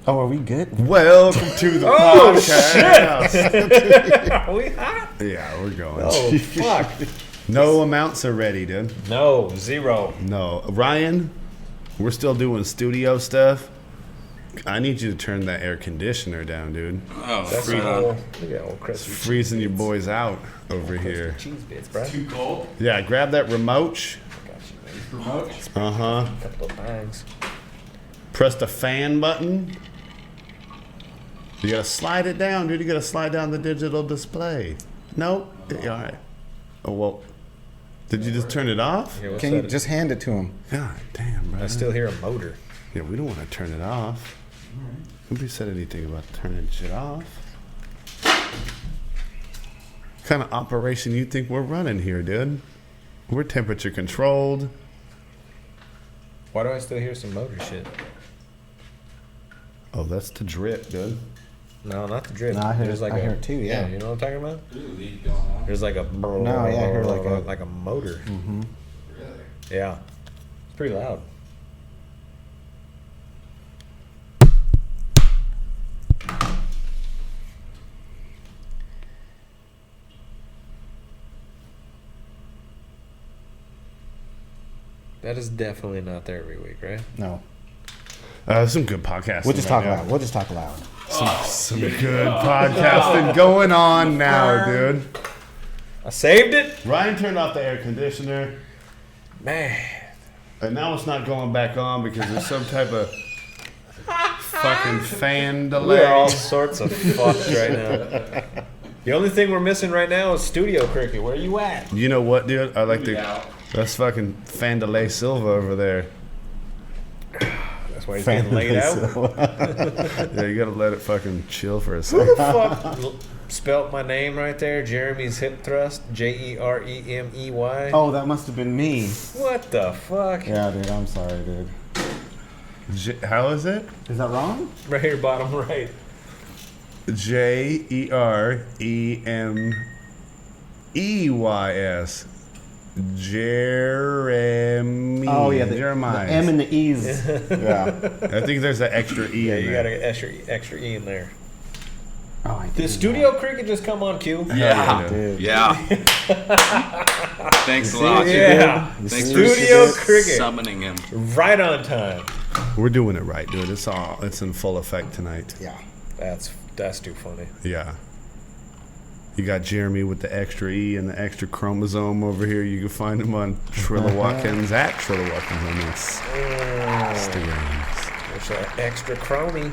Oh, are we good? Welcome to the podcast. Shit. Are we hot? Yeah, we're going. Oh, fuck. No amounts are ready, dude. No, zero. No. Ryan, we're still doing studio stuff. I need you to turn that air conditioner down, dude. Oh, That's right on. look at that old crispy Freezing your boys out over here. cheese bits, bro. Too cold? Yeah, grab that remote. Got you, man. Remote? Uh-huh. A couple of bangs. Press the fan button. You gotta slide it down, dude. You gotta slide down the digital display. Nope. All right. Oh, well. Did you just turn it off? Here, what's Can you that? just hand it to him? God damn, bro. I still hear a motor. Yeah, we don't want to turn it off. Nobody said anything about turning shit off. What kind of operation you think we're running here, dude? We're temperature controlled. Why do I still hear some motor shit? Oh, that's the drip, dude. No, not the drip. No, I hear There's it- like I a, hear it too, yeah. You know what I'm talking about? Ooh, leak going on. There's like a No, yeah, I hear like a- motor. Mm-hmm. Really? Yeah, it's pretty loud. That is definitely not there every week, right? No. Some good podcasting. We'll just talk right now. loud. We'll just talk loud. Some good podcasting going on now, dude. I saved it, Ryan turned off the air conditioner, man. and now it's not going back on because there's some type of fucking fan delay. We're all sorts of fucked right now. The only thing we're missing right now is Studio Cricket. Where you at? You know what, dude? I like Yeah. that's fucking Fandelay Silva over there. That's why he's getting laid out. Yeah, you gotta let it fucking chill for a Who second. the fuck spelt my name right there? Jeremy's Hip Thrust. Jeremey. Oh, that must have been me. What the fuck? Yeah, dude. I'm sorry, dude. How is it? Is that wrong? Right here, bottom right. Jeremeys. Jeremy. Oh, yeah. The Jeremiah. M and the E's. Yeah. I think there's an extra E Yeah, in you there. got an extra E in there. Oh, I Did didn't Studio Cricket just come on cue? Yeah. know. Dude. Yeah. Thanks a lot. Yeah. You Thanks see for what you Studio did? Cricket. summoning him. Right on time. We're doing it right, dude. It's in full effect tonight. Yeah. That's too funny. Yeah. You got Jeremy with the extra E and the extra chromosome over here. You can find him on Trilla Watkins at Trilla Watkins on Instagrams. There's that extra chromie.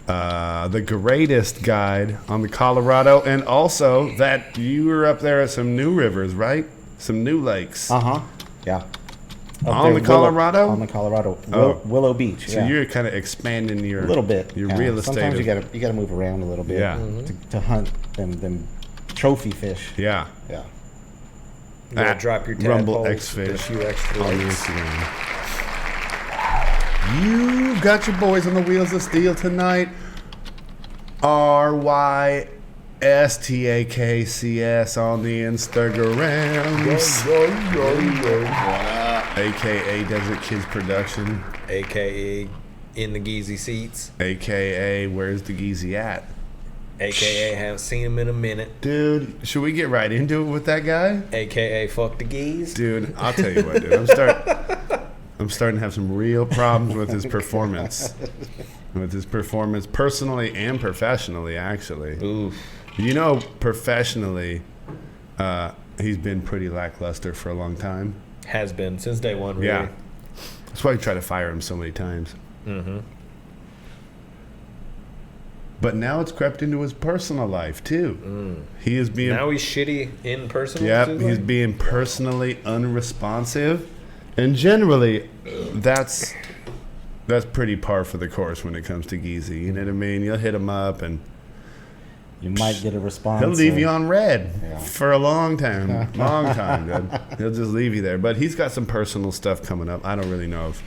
The greatest guide on the Colorado, and also that you were up there at some new rivers, right? Some new lakes. Uh-huh. Yeah. Up On there, the Colorado? On the Colorado. Oh. Willow Beach. So yeah. you're kind of expanding your A little bit. your yeah. real estate. Sometimes you gotta move around a little bit. Yeah. To hunt them trophy fish. Yeah. Yeah. You gotta At drop your Rumble tadpoles, X Fish a few extra on legs. Instagram. You got your boys on the wheels of steel tonight. RYSTAKCS on the Instagrams. AKA Desert Kids Production. AKA in the Geezy seats. AKA Where's the Geezy at? AKA haven't seen him in a minute. Dude, should we get right into it with that guy? AKA fuck the geese. Dude, I'll tell you what, dude. I'm starting to have some real problems with his performance. Personally and professionally, actually. Oof. You know, professionally, he's been pretty lackluster for a long time. Has been since day one, really. Yeah. That's why I tried to fire him so many times. Mm-hmm. But now it's crept into his personal life, too. He is being... Now he's shitty in person. Yep, he's being personally unresponsive. And generally, that's pretty par for the course when it comes to Geezy. You know what I mean? You'll hit him up and You might get a response. he'll leave you on red Yeah. for a long time. Long time, dude. He'll just leave you there. But he's got some personal stuff coming up. I don't really know if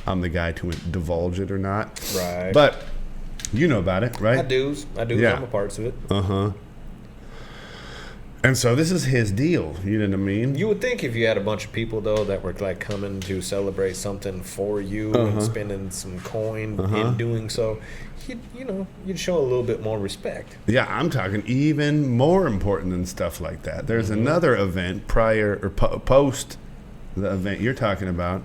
I'm the guy to divulge it or not. Right. But you know about it, right? I do. Yeah. I'm a parts of it. Uh-huh. And so this is his deal. You know what I mean? You would think if you had a bunch of people though that were like coming to celebrate something for you and spending some coin in doing so, you'd show a little bit more respect. Yeah, I'm talking even more important than stuff like that. There's another event prior or post the event you're talking about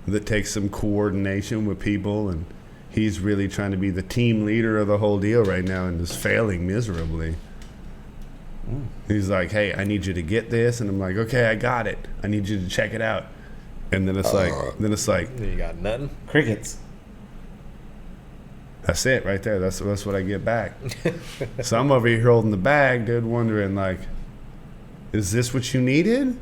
that takes some coordination with people, and he's really trying to be the team leader of the whole deal right now and is failing miserably. He's like, hey, I need you to get this, and I'm like, okay, I got it. I need you to check it out. And then it's like, You got nothing. Crickets. that's it right there. That's what I get back. So I'm over here holding the bag, dude, wondering like, is this what you needed?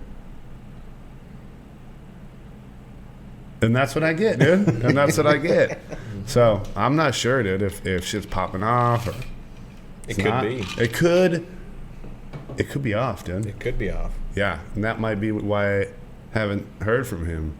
And that's what I get, dude. And that's what I get. So I'm not sure, dude, if shit's popping off or It could be. It could be off, dude. It could be off. Yeah, and that might be why I haven't heard from him.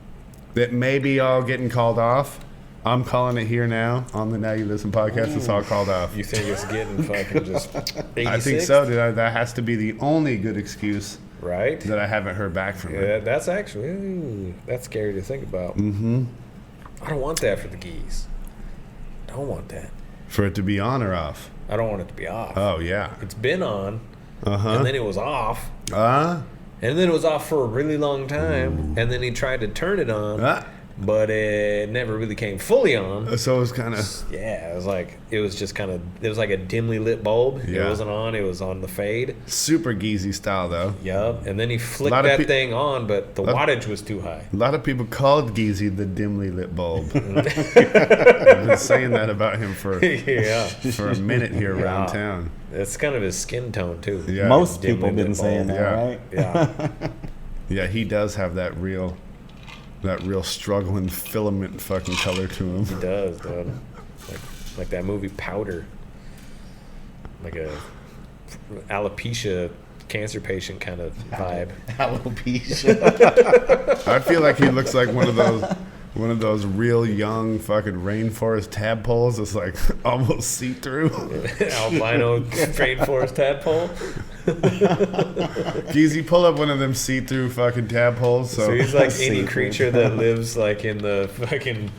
That may be all getting called off. I'm calling it here now on the Now You Listen podcast. It's all called off. You think it's getting fucking just 86? I think so, dude. That has to be the only good excuse Right? that I haven't heard back from him. Yeah, that's actually, that's scary to think about. Mm-hmm. I don't want that for the geese. I don't want that. For it to be on or off? I don't want it to be off. Oh, yeah. It's been on, and then it was off, and then it was off for a really long time, and then he tried to turn it on, but it never really came fully on. So it was kind of... Yeah, it was just kind of, it was like a dimly lit bulb. Yeah. It wasn't on, it was on the fade. Super geezy style, though. Yup, and then he flicked that thing on, but the wattage was too high. A lot of people called Geezy the dimly lit bulb. I've been saying that about him for a minute here around town. It's kind of his skin tone, too. Yeah. Most people been saying that, Yeah. right? Yeah. Yeah, he does have that real struggling filament fucking color to him. He does, dude. Like that movie Powder. Like a alopecia cancer patient kind of vibe. Alopecia. I feel like he looks like one of those real young fucking rainforest tadpoles that's like almost see-through. Albino rainforest tadpole. Geezy, pull up one of them see-through fucking tadpoles. So he's like any creature that lives like in the fucking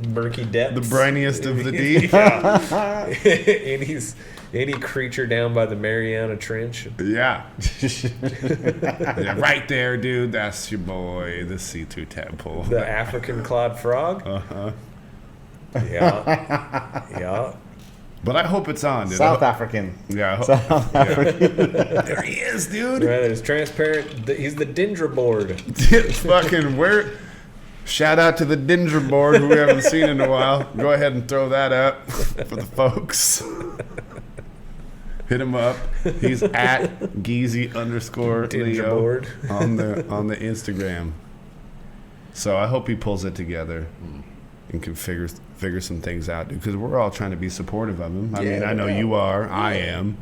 murky depths. The briniest of the deep. Yeah. Any creature down by the Mariana Trench. Yeah. Yeah, right there, dude. That's your boy, the see-through tadpole. The African clawed frog. Uh-huh. Yeah. Yeah. But I hope it's on, dude. South African. Yeah. South African. There he is, dude. Right, it's transparent. He's the Dendra board. It's fucking where. Shout out to the Dendra board who we haven't seen in a while. Go ahead and throw that up for the folks. Hit him up. He's at Geezy _Leo Dendra board on the Instagram. So I hope he pulls it together and can figure some things out, dude. Because we're all trying to be supportive of him. I mean, I know you are. I am.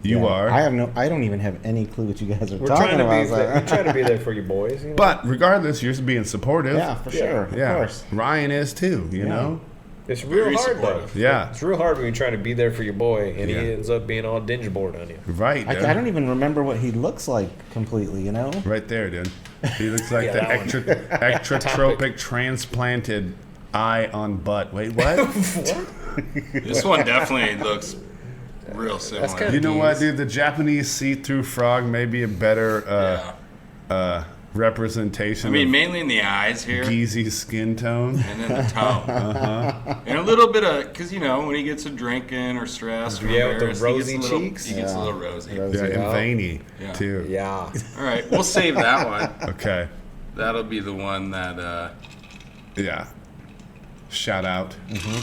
You are. I don't even have any clue what you guys are We're talking trying about. to be. We try to be there for you boys. You know? But regardless, you're being supportive. Yeah, for sure. Yeah. Of course. Ryan is too. You know. It's real Very hard supportive. though. Yeah. It's real hard when you're trying to be there for your boy and Yeah. he ends up being all Dendra board on you. Right. I don't even remember what he looks like completely, you know? Right there, dude. He looks like Yeah, the that ectrotropic transplanted eye on butt. Wait, what? This one definitely looks real similar. kinda- You know what, dude? The Japanese see-through frog may be a better representation I mean, of mainly in the eyes here, Geezy's skin tone. and then the tone, and a little bit of, because when he gets a drinking or stressed or Yeah, with the embarrassed, rosy he gets a little, cheeks. He gets a Yeah. little rosy. Rosy. Yeah, and Yeah. veiny, Yeah. too. Yeah. All right, we'll save that one. Okay. That'll be the one that, Yeah. Shout out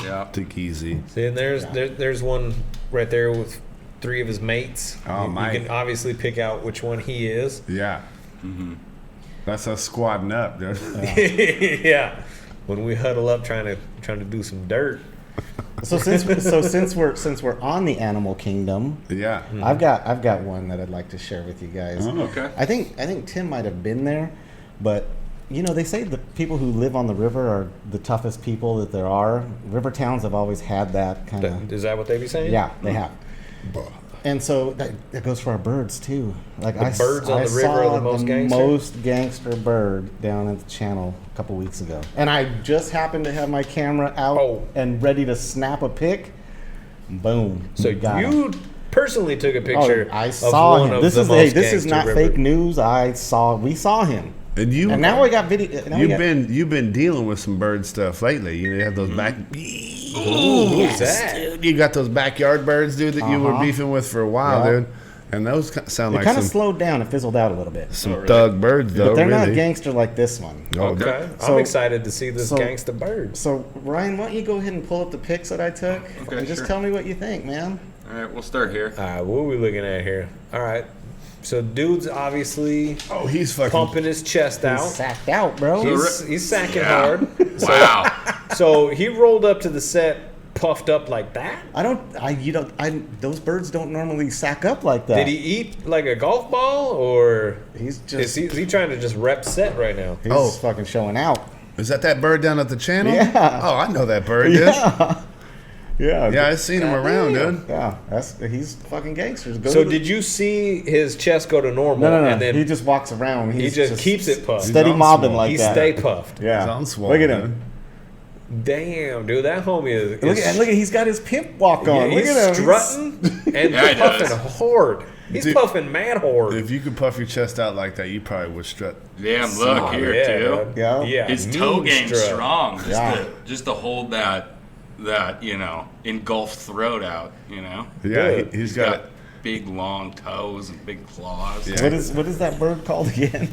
yeah. to Geezy. See, and there's one right there with 3 of his mates. Oh, you my. can obviously pick out which one he is. Yeah. That's us squatting up, dude. Yeah. When we huddle up trying to do some dirt. So since we're on the animal kingdom, Yeah. I've got one that I'd like to share with you guys. Okay. I think Tim might have been there, but they say the people who live on the river are the toughest people that there are. River towns have always had that kind of. Is that what they be saying? Yeah, they have. And so that goes for our birds too. Like The birds on the river are the most gangster? most gangster bird down at the channel a couple weeks ago. And I just happened to have my camera out and ready to snap a pic. Boom. So we got you him. personally took a picture I saw of one him. of This the is most this is gangster not river. fake news. We saw him. And now we got video. You've been dealing with some bird stuff lately. You have those back. Who's that? Dude, you got those backyard birds, dude, that you were beefing with for a while, Yeah. dude. And those sound It like kind of some slowed down. It fizzled out a little bit. thug birds, though. But they're really. not gangster like this one. Okay. So- I'm excited to see this so- gangsta bird. So Ryan, why don't you go ahead and pull up the pics that I took Okay, and just sure. tell me what you think, man? All right, we'll start here. All right, what are we looking at here? All right. So dude's obviously Oh, he's fucking. pumping his chest He's out. sacked out, bro. He's sacking Yeah. hard. Wow. So he rolled up to the set puffed up like that? Those birds don't normally sack up like that. Did he eat like a golf ball, or He's just is he trying to just rep set right now? he's fucking showing out. Is that bird down at the channel? Yeah. Oh, I know that bird, dude. Yeah. Yeah, I've seen him around, dude. Yeah, he's fucking gangsters. Go So to did you see his chest go to normal? no. And then He just walks around. he He's just keeps it puffed. steady He's on mobbing swole. like He that. stay puffed. Yeah. He's on swole, Look at dude. him. Damn, dude, that homie is. Look at he's got his pimp walk on. Yeah, look he's at him. strutting and Yeah, he puffing does. hard. He's Dude, puffing mad hard. If you could puff your chest out like that, you probably would strut. Damn, look Oh, here yeah, too. dude. Yeah. Yeah, His mean toe game's strut. strong. Yeah. Just to hold that engulfed throat out. Yeah, Good. he's got. big long toes and big claws. Yeah. What is that bird called again?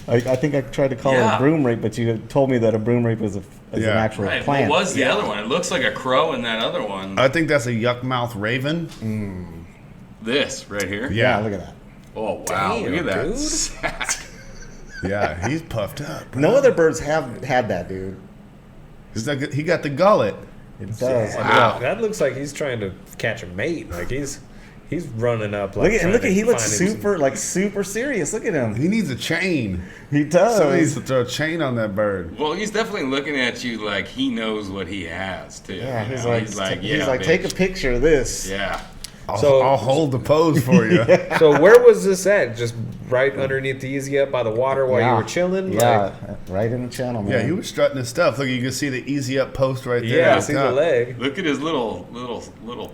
I think I tried to call it a Yeah. broom rape, but you told me that a broom rape is an Yeah. actual Right. plant. What was the other one? It looks like a crow in that other one. I think that's a yuck mouth raven. This right here. Yeah, look at that. Oh wow! Damn, Look at that dude. sack. Yeah, he's puffed up. Bro. No other birds have had that, dude. He got the gullet. It does. Wow. That looks like he's trying to catch a mate. Like he's running up. Like Look at he looks find him super serious. Look at him. He needs a chain. He does. Somebody needs to throw a chain on that bird. Well, he's definitely looking at you like he knows what he has too. Yeah, you he's know? like, yeah, take a bitch. picture of this. Yeah. I'll hold the pose for you. So where was this at? Just right underneath the Easy Up by the water while you were chilling? Yeah, right in the channel, man. Yeah, he was strutting his stuff. Look, you can see the easy up post right Like, there. yeah, I at see the the top. leg. Look at his little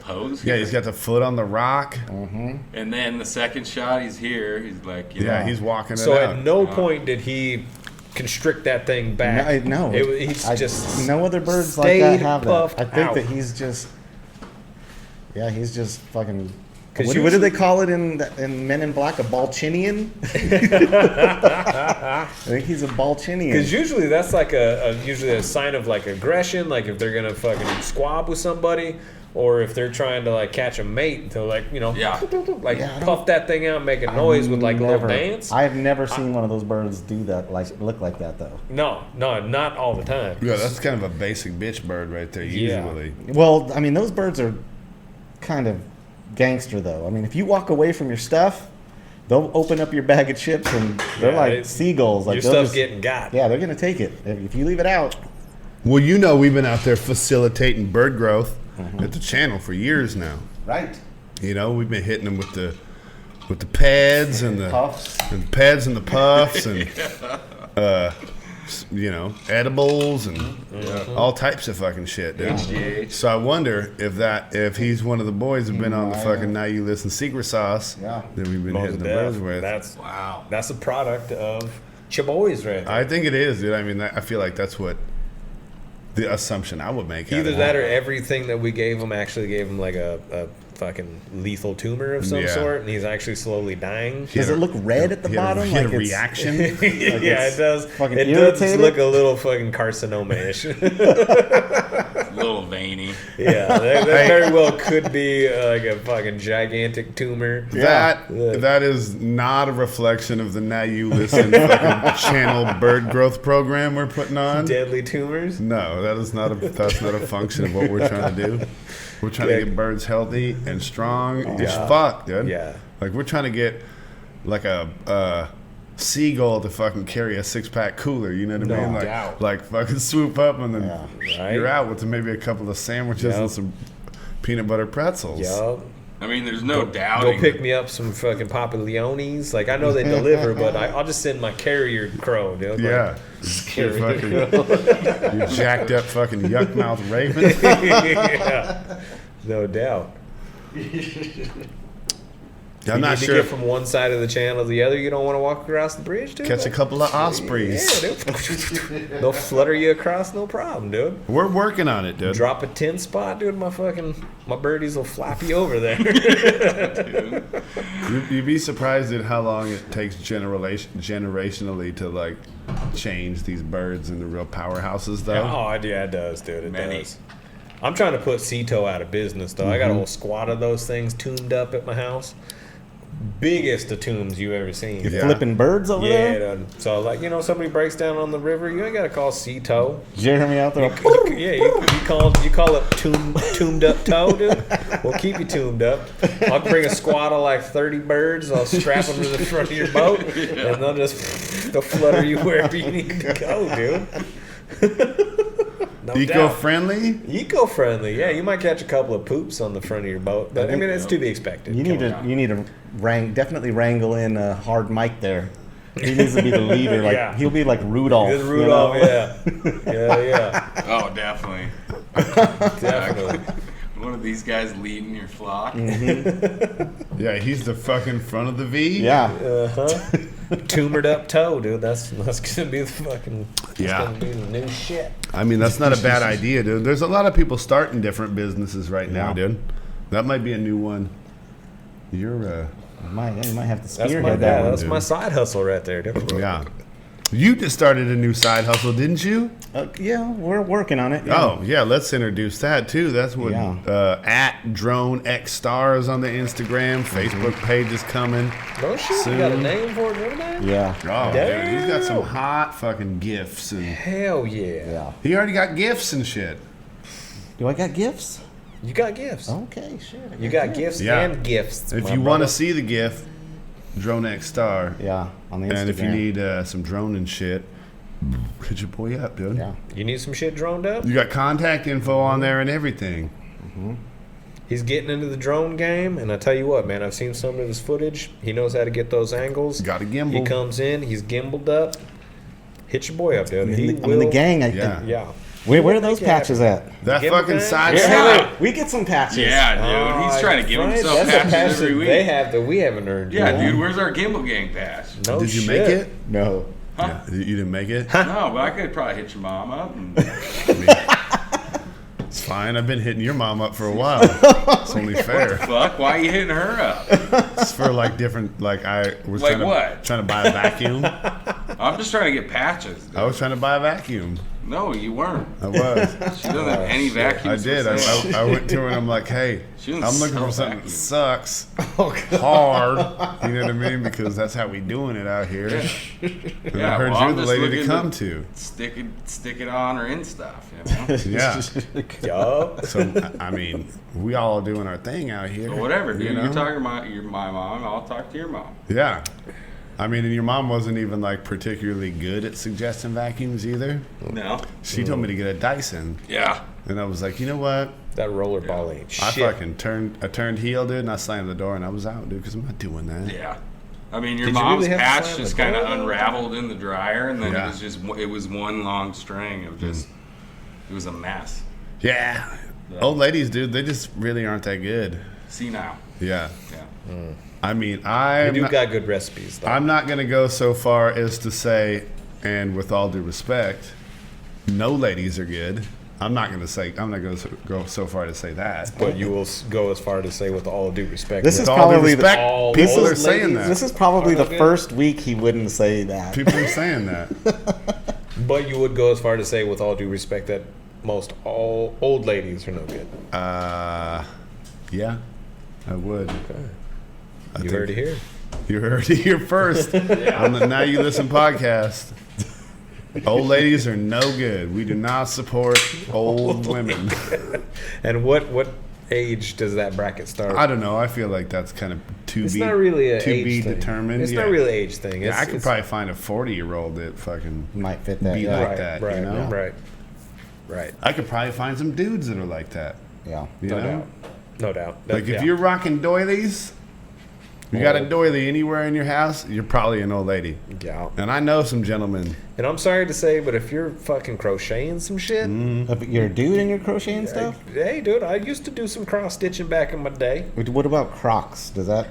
toes. Yeah, here. he's got the foot on the rock. And then the second shot, he's here. He's like, you Yeah, know, he's walking it So out. at no point did he constrict that thing back. No, He's just no other birds like that stayed have that. puffed I think out. that he's just fucking. 'Cause What do usually- they call it in Men in Black? A Balchinian? I think he's a Balchinian. Because usually that's like usually a sign of like aggression, like if they're gonna fucking squab with somebody, or if they're trying to like catch a mate, to like Yeah. like Yeah, I don't- puff that thing out, make a noise with like a little dance. I've never seen one of those birds do that, look like that though. No, not all the time. Yeah, that's kind of a basic bitch bird right there, Yeah. usually. Well, I mean, those birds are kind of gangster though. I mean, if you walk away from your stuff, they'll open up your bag of chips and they're Yeah, like seagulls. Like Your they'll stuff's just- getting got. Yeah, they're gonna take it if you leave it out. Well, you know, we've been out there facilitating bird growth at the channel for years now. Right. You know, we've been hitting them with the pads and the Puffs. and pads and the puffs and edibles and all types of fucking shit, dude. HGH. So I wonder if he's one of the boys who've been on the fucking Now You Listen secret sauce Yeah. that we've been Most hitting the def. birds with. Wow. That's a product of Chaboys right there. I think it is, dude. I mean, I feel like that's what the assumption I would make. out Either of that it. or everything that we gave him actually gave him like a fucking lethal tumor of some Yeah. sort, and he's actually slowly dying. Does it look red at the He had a- bottom? he had Like a it's- reaction. Yeah, it's it does. fucking It does irritated? look a little fucking carcinoma-ish. A little veiny. Yeah, that very well could be like a fucking gigantic tumor. That Yeah. that is not a reflection of the Now You Listen fucking channel bird growth program we're putting on. Deadly tumors. No, that's not a function of what we're trying to do. We're trying to get birds healthy and strong as Yeah. fuck, dude. Yeah. Like we're trying to get like a seagull to fucking carry a 6-pack cooler. You know what I No mean? Like, doubt. like fucking swoop up and then Yeah. Right. you're out with maybe a couple of sandwiches Yep. and some peanut butter pretzels. Yup. I mean, there's no Go doubting. pick me up some fucking Papa Leones. Like, I know they deliver, but I'll just send my carrier crow, dude. Like, Yeah. carrier Fucking, crow. you jacked up fucking yuck mouth raven. Yeah. No doubt. I'm you not need to sure. get from one side of the channel to the other. You don't want to walk across the bridge, dude. Catch a couple of ospreys. Yeah, dude. They'll flutter you across, no problem, dude. We're working on it, dude. Drop a 10 spot, dude. My birdies will flap you over there. You'd be surprised at how long it takes generationally to like change these birds into real powerhouses, though. Oh, yeah, it does, dude. It Many. does. I'm trying to put Cito out of business, though. I got a whole squad of those things tuned up at my house. Biggest of tombs you ever seen. Yeah. Flipping birds over Yeah, there. dude. So like somebody breaks down on the river, you ain't gotta call Cito. Jeremy out there. You call it tuned up toe, dude. We'll keep you tuned up. I'll bring a squad of like 30 birds. I'll strap them to the front of your boat, and they'll flutter you wherever you need to go, dude. No Eco-friendly? doubt. Eco-friendly, yeah. You might catch a couple of poops on the front of your boat, but I mean it's to be expected. You need to definitely wrangle in a hard Mike there. He needs to be the leader. Like Yeah. he'll be like Rudolph. Good Rudolph, you know? yeah. Oh, definitely. Definitely. One of these guys leading your flock. Yeah, he's the fucking front of the V. Yeah. Tumored up toe, dude. That's gonna be the fucking. Yeah. That's gonna be the new shit. I mean, that's not a bad idea, dude. There's a lot of people starting different businesses right now, Yeah. dude. That might be a new one. You're, You might have to That's spearhead my that one. that's my side hustle right there, dude. yeah. You just started a new side hustle, didn't you? Yeah, we're working on it. Yeah. Oh, yeah, let's introduce that, too. That's what, at Drone X Stars on the Instagram. Facebook page is coming. Oh shit, Soon. you got a name for it, dude, man? Yeah. Oh, dude, he's got some hot fucking gifts. And Hell yeah. Yeah. he already got gifts and shit. Do I got gifts? You got gifts. Okay, shit. You got gifts Yeah. and gifts. If my you want brother. to see the gift, Drone X Star. Yeah, on the Instagram. And if you need some drone and shit, hit your boy up, dude. Yeah. You need some shit droned up? You got contact info on there and everything. He's getting into the drone game, and I tell you what, man, I've seen some of his footage. He knows how to get those angles. Got a gimbal. He comes in, he's gimbaled up. Hit your boy up, dude. I'm in the gang. Yeah. Yeah. Where are those patches at? That Gimbal fucking gang? side Yeah. shot. We get some patches. Yeah, dude. He's trying to give himself That's a patches patch every that week. they have that we haven't earned. Yeah, yet. dude. Where's our Gimbal Gang patch? No Did you shit. make it? No. Yeah. You didn't make it? No, but I could probably hit your mom up. And It's fine. I've been hitting your mom up for a while. It's only fair. fuck, why are you hitting her up? It's for like different, like I was Like trying to, what? trying to buy a vacuum. I'm just trying to get patches. Dude. I was trying to buy a vacuum. No, you weren't. I was. She doesn't have any I vacuums. did. for sale. I went to her and I'm like, hey, She doesn't I'm looking sell for something that vacuums. sucks Oh, hard. You know what I mean? Because that's how we doing it out here. And Yeah, I heard well, you're I'm the just lady to looking come to- to. Stick it on her and stuff. You know. Yeah. Yup. So I mean, we all doing our thing out here. But whatever, dude. You know? You're talking about my mom. I'll talk to your mom. Yeah. I mean, and your mom wasn't even like particularly good at suggesting vacuums either. No. She told me to get a Dyson, Yeah. and I was like, you know what? That rollerball ain't shit. I fucking turned heel, dude, and I slammed the door, and I was out, dude, because I'm not doing that. Yeah. I mean, your Did you mom's really have to patch slam just the kind of door? unraveled in the dryer, and then Yeah. it was one long string of just. It was a mess. Yeah. Old ladies, dude, they just really aren't that good. See now. Yeah. Yeah. I mean, You do got good recipes, though. I'm not going to go so far as to say, and with all due respect, no ladies are good. I'm not going to go so far to say that. But you will go as far to say, with all due respect, This with is With all due probably the- respect, all people old are saying ladies. that. This is probably the Okay. first week he wouldn't say that. People are saying that. But you would go as far to say, with all due respect, that most all old ladies are no good. Yeah, I would. You heard it here. You heard it here first on the Now You Listen podcast. Old ladies are no good. We do not support old women. And what age does that bracket start? I don't know. I feel like that's kind of It's not really a age be thing. determined. It's Yeah. not really an age thing. Yeah, I could it's- probably find a 40-year-old that fucking Might fit that. be Yeah. like right, that. right, You know, right. I could probably find some dudes that are like that. Yeah. You No know, doubt. No doubt. Like if you're rocking doilies, you got a doily anywhere in your house, you're probably an old lady. Yeah. And I know some gentlemen. And I'm sorry to say, but if you're fucking crocheting some shit, You're a dude and you're crocheting stuff? hey, dude, I used to do some cross stitching back in my day. What about Crocs? Does that...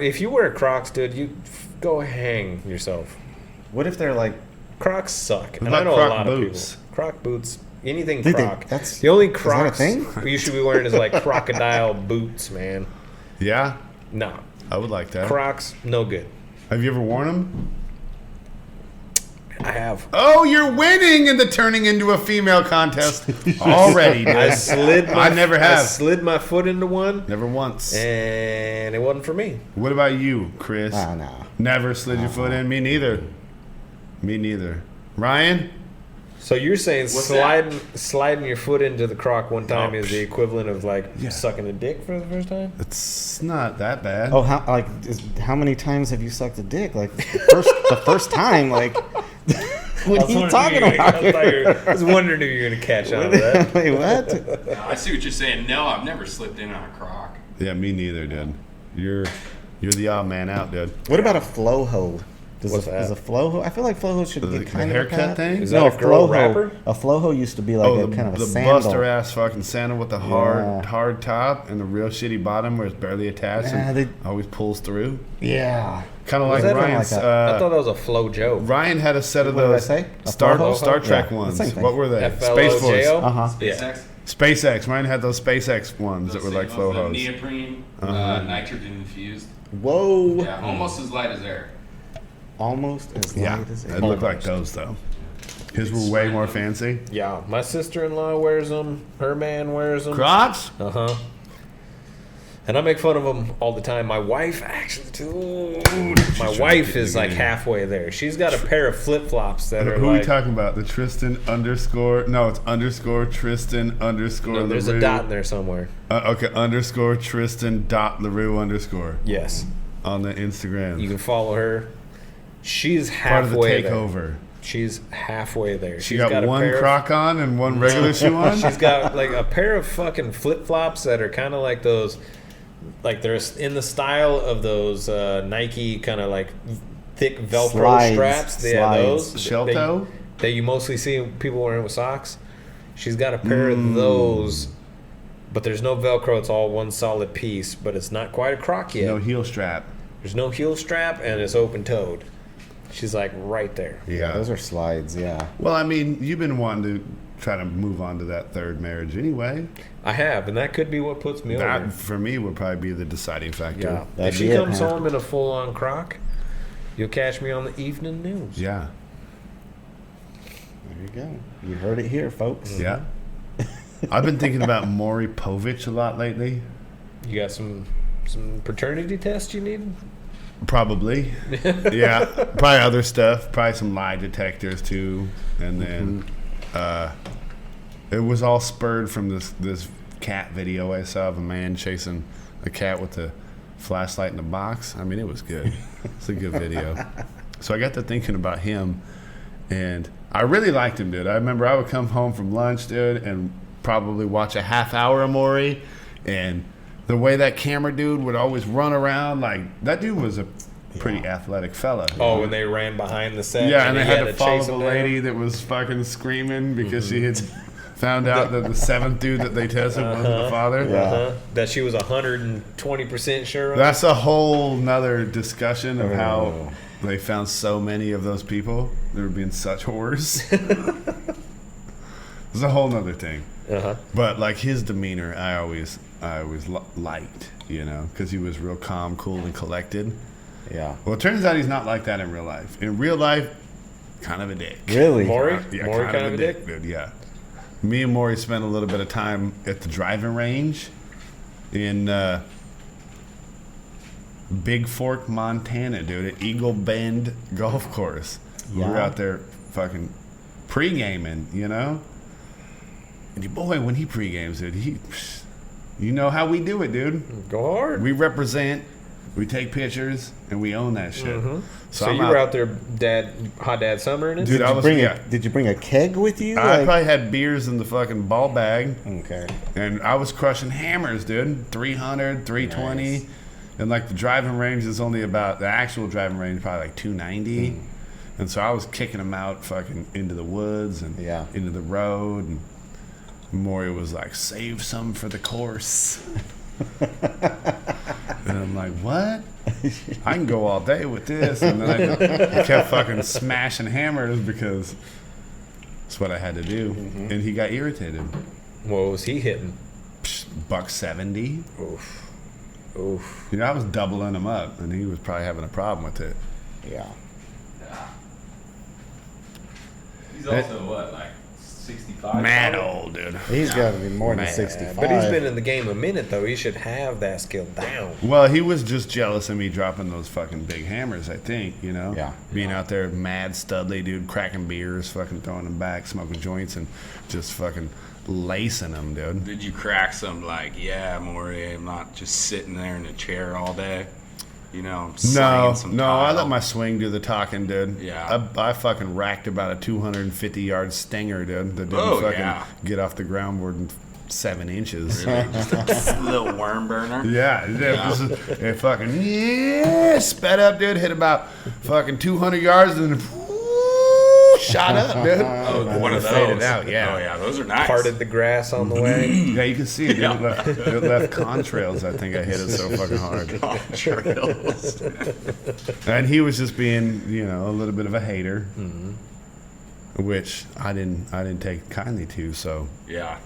If you wear Crocs, dude, you go hang yourself. What if they're like... Crocs suck. And about I know Croc a lot boots? of people. Croc boots. Anything Dude, Croc. that's... The only that a Crocs thing? you should be wearing is like crocodile boots, man. Yeah, No. I would like that. Crocs, no good. Have you ever worn them? I have. Oh, you're winning in the turning into a female contest already, dude. I never have. I slid my foot into one, Never once. and it wasn't for me. What about you, Chris? no. Never slid your foot in? Me neither. Me neither. Ryan? So you're saying What's sliding your foot into the Croc one time Oh, is the equivalent of like Yeah. sucking a dick for the first time? It's not that bad. Oh, how many times have you sucked a dick? Like, the first time, like... What are you talking about? I was wondering if you're going to catch on to that. Wait, what? No, I see what you're saying. No, I've never slipped in on a Croc. Yeah, me neither, dude. You're the odd man out, dude. What about a flow hoe? What's that? Is a flow hoe? I feel like flow hoe should The get kind of haircut a pat. thing? Is No, that a girl flow rapper? hoe. A flow hoe used to be like a kind of a the sandal. buster ass fucking sandal with the hard top and the real shitty bottom where it's barely attached and always pulls through. Yeah. Kind of Was like that Ryan's. like I thought that was a flow joke. Ryan had a set of What did I those say? A Star flow? Trek Yeah, ones. the same thing. What were they? FLOJO? Space Force. Uh-huh. Yeah. SpaceX. SpaceX. Ryan had those SpaceX ones that were like flow The hose. neoprene, nitrogen infused. Whoa. Yeah, almost as light as air. Almost as Yeah, light as it air. looked like those though. His were way more fancy. Yeah, my sister-in-law wears them. Her man wears them. Crocs? Uh-huh. And I make fun of them all the time. My wife, actually, dude. My wife is like halfway there. She's got a pair of flip-flops that are Who are like... we talking about? The Tristan underscore? No, it's underscore Tristan underscore No, there's LaRue. a dot in there somewhere. Okay, underscore Tristan dot LaRue underscore Yes. on the Instagram. You can follow her. She's Part of the halfway there. takeover. She's halfway there. She got one pair of- Croc on and one regular shoe on? She's got like a pair of fucking flip-flops that are kind of like those... Like they're in the style of those Nike kind of like thick Velcro Slides. straps. Yeah, those. Shell toe? That you mostly see people wearing with socks. She's got a pair of those, but there's no Velcro. It's all one solid piece, but it's not quite a Croc yet. No heel strap. There's no heel strap, and it's open-toed. She's like right there. Yeah, those are slides, yeah. Well, I mean, you've been wanting to try to move on to that third marriage anyway. I have, and that could be what puts me over. That, for me, would probably be the deciding factor. Yeah. That'd If be she it, comes huh? home in a full-on Croc, you'll catch me on the evening news. Yeah. There you go. You heard it here, folks. Yeah. I've been thinking about Maury Povich a lot lately. You got some paternity tests you need? Probably. Yeah. Probably other stuff. Probably some lie detectors too. And then it was all spurred from this cat video I saw of a man chasing a cat with a flashlight in a box. I mean, it was good. It's a good video. So I got to thinking about him, and I really liked him, dude. I remember I would come home from lunch, dude, and probably watch a half hour of Maury, and the way that camera dude would always run around, like, that dude was a pretty athletic fella. Oh, when they ran behind the set. Yeah, and they he had to follow chase the him down? lady that was fucking screaming because she had found out that the seventh dude that they tested wasn't the father. Yeah. That she was 120% sure of. That's a whole nother discussion of how they found so many of those people that were being such whores. It's a whole nother thing. Uh-huh. But like his demeanor, I always liked, you know, because he was real calm, cool, and collected. Yeah. Well, it turns out he's not like that in real life. In real life, kind of a dick. Really? Maury? Yeah, Maury kind of a dick? dude. Yeah. Me and Maury spent a little bit of time at the driving range in Big Fork, Montana, dude, at Eagle Bend Golf Course. We were Yeah. out there fucking pre-gaming, you know? And your boy, when he pre-games, dude, you know how we do it, dude. Go hard. We represent We take pictures and we own that shit. So you were out there, hot dad summer in it? Dude, Did you bring a keg with you? I probably had beers in the fucking ball bag. Okay. And I was crushing hammers, dude. 300, 320. Nice. And like the driving range is only about, the actual driving range is probably like 290. And so I was kicking them out fucking into the woods and into the road. And Maury was like, save some for the course. And I'm like, what? I can go all day with this. And then I kept fucking smashing hammers because that's what I had to do. And he got irritated. What was he hitting? $170. Oof. You know, I was doubling him up, and he was probably having a problem with it. Yeah. He's also what, like 65? Mad old, dude. He's got to be more than 65. But he's been in the game a minute, though. He should have that skill down. Well, he was just jealous of me dropping those fucking big hammers, I think, you know? Yeah. Being out there mad studly, dude, cracking beers, fucking throwing them back, smoking joints, and just fucking lacing them, dude. Did you crack some like, yeah, Maury, I'm not just sitting there in a chair all day? You know, No, some I tile. let my swing do the talking, dude. Yeah. I fucking racked about a 250-yard stinger, dude, that didn't fucking get off the ground more than 7 inches. Really? Just a little worm burner? Yeah, it fucking sped up, dude, hit about fucking 200 yards and shot up, dude. Oh, one of those. Faded out, yeah. Oh, yeah, those are nice. Parted the grass on the way. Yeah, you can see it, dude. It left contrails. I think I hit it so fucking hard. Contrails. And he was just being, you know, a little bit of a hater, which I didn't take kindly to. So Yeah.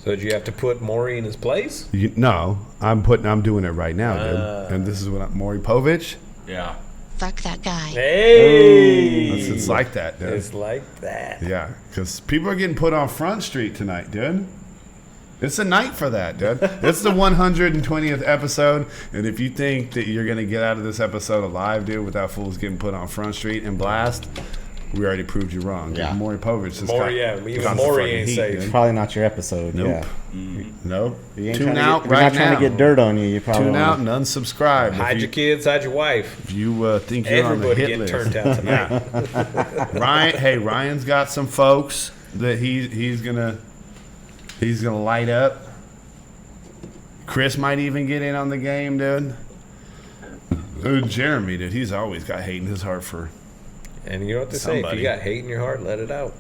So did you have to put Maury in his place? no, I'm doing it right now, dude. And this is what Maury Povich. Yeah. Fuck that guy. Hey! It's like that, dude. It's like that. Yeah, because people are getting put on Front Street tonight, dude. It's a night for that, dude. It's the 120th episode, and if you think that you're going to get out of this episode alive, dude, without fools getting put on Front Street and blast, we already proved you wrong. Yeah. Maury Povich. Even Maury ain't safe. It's probably not your episode. Nope. Yeah. Nope. You ain't Tune trying out to get, right you're not trying now. to get dirt on you. You probably Tune wanna- out and unsubscribe. Hide your kids, hide your wife. If you think you're on the Everybody hit getting list. turned out tonight. Ryan's got some folks that he's gonna light up. Chris might even get in on the game, dude. Jeremy, dude, he's always got hate in his heart for. And you know what they say, if Somebody. you got hate in your heart, let it out.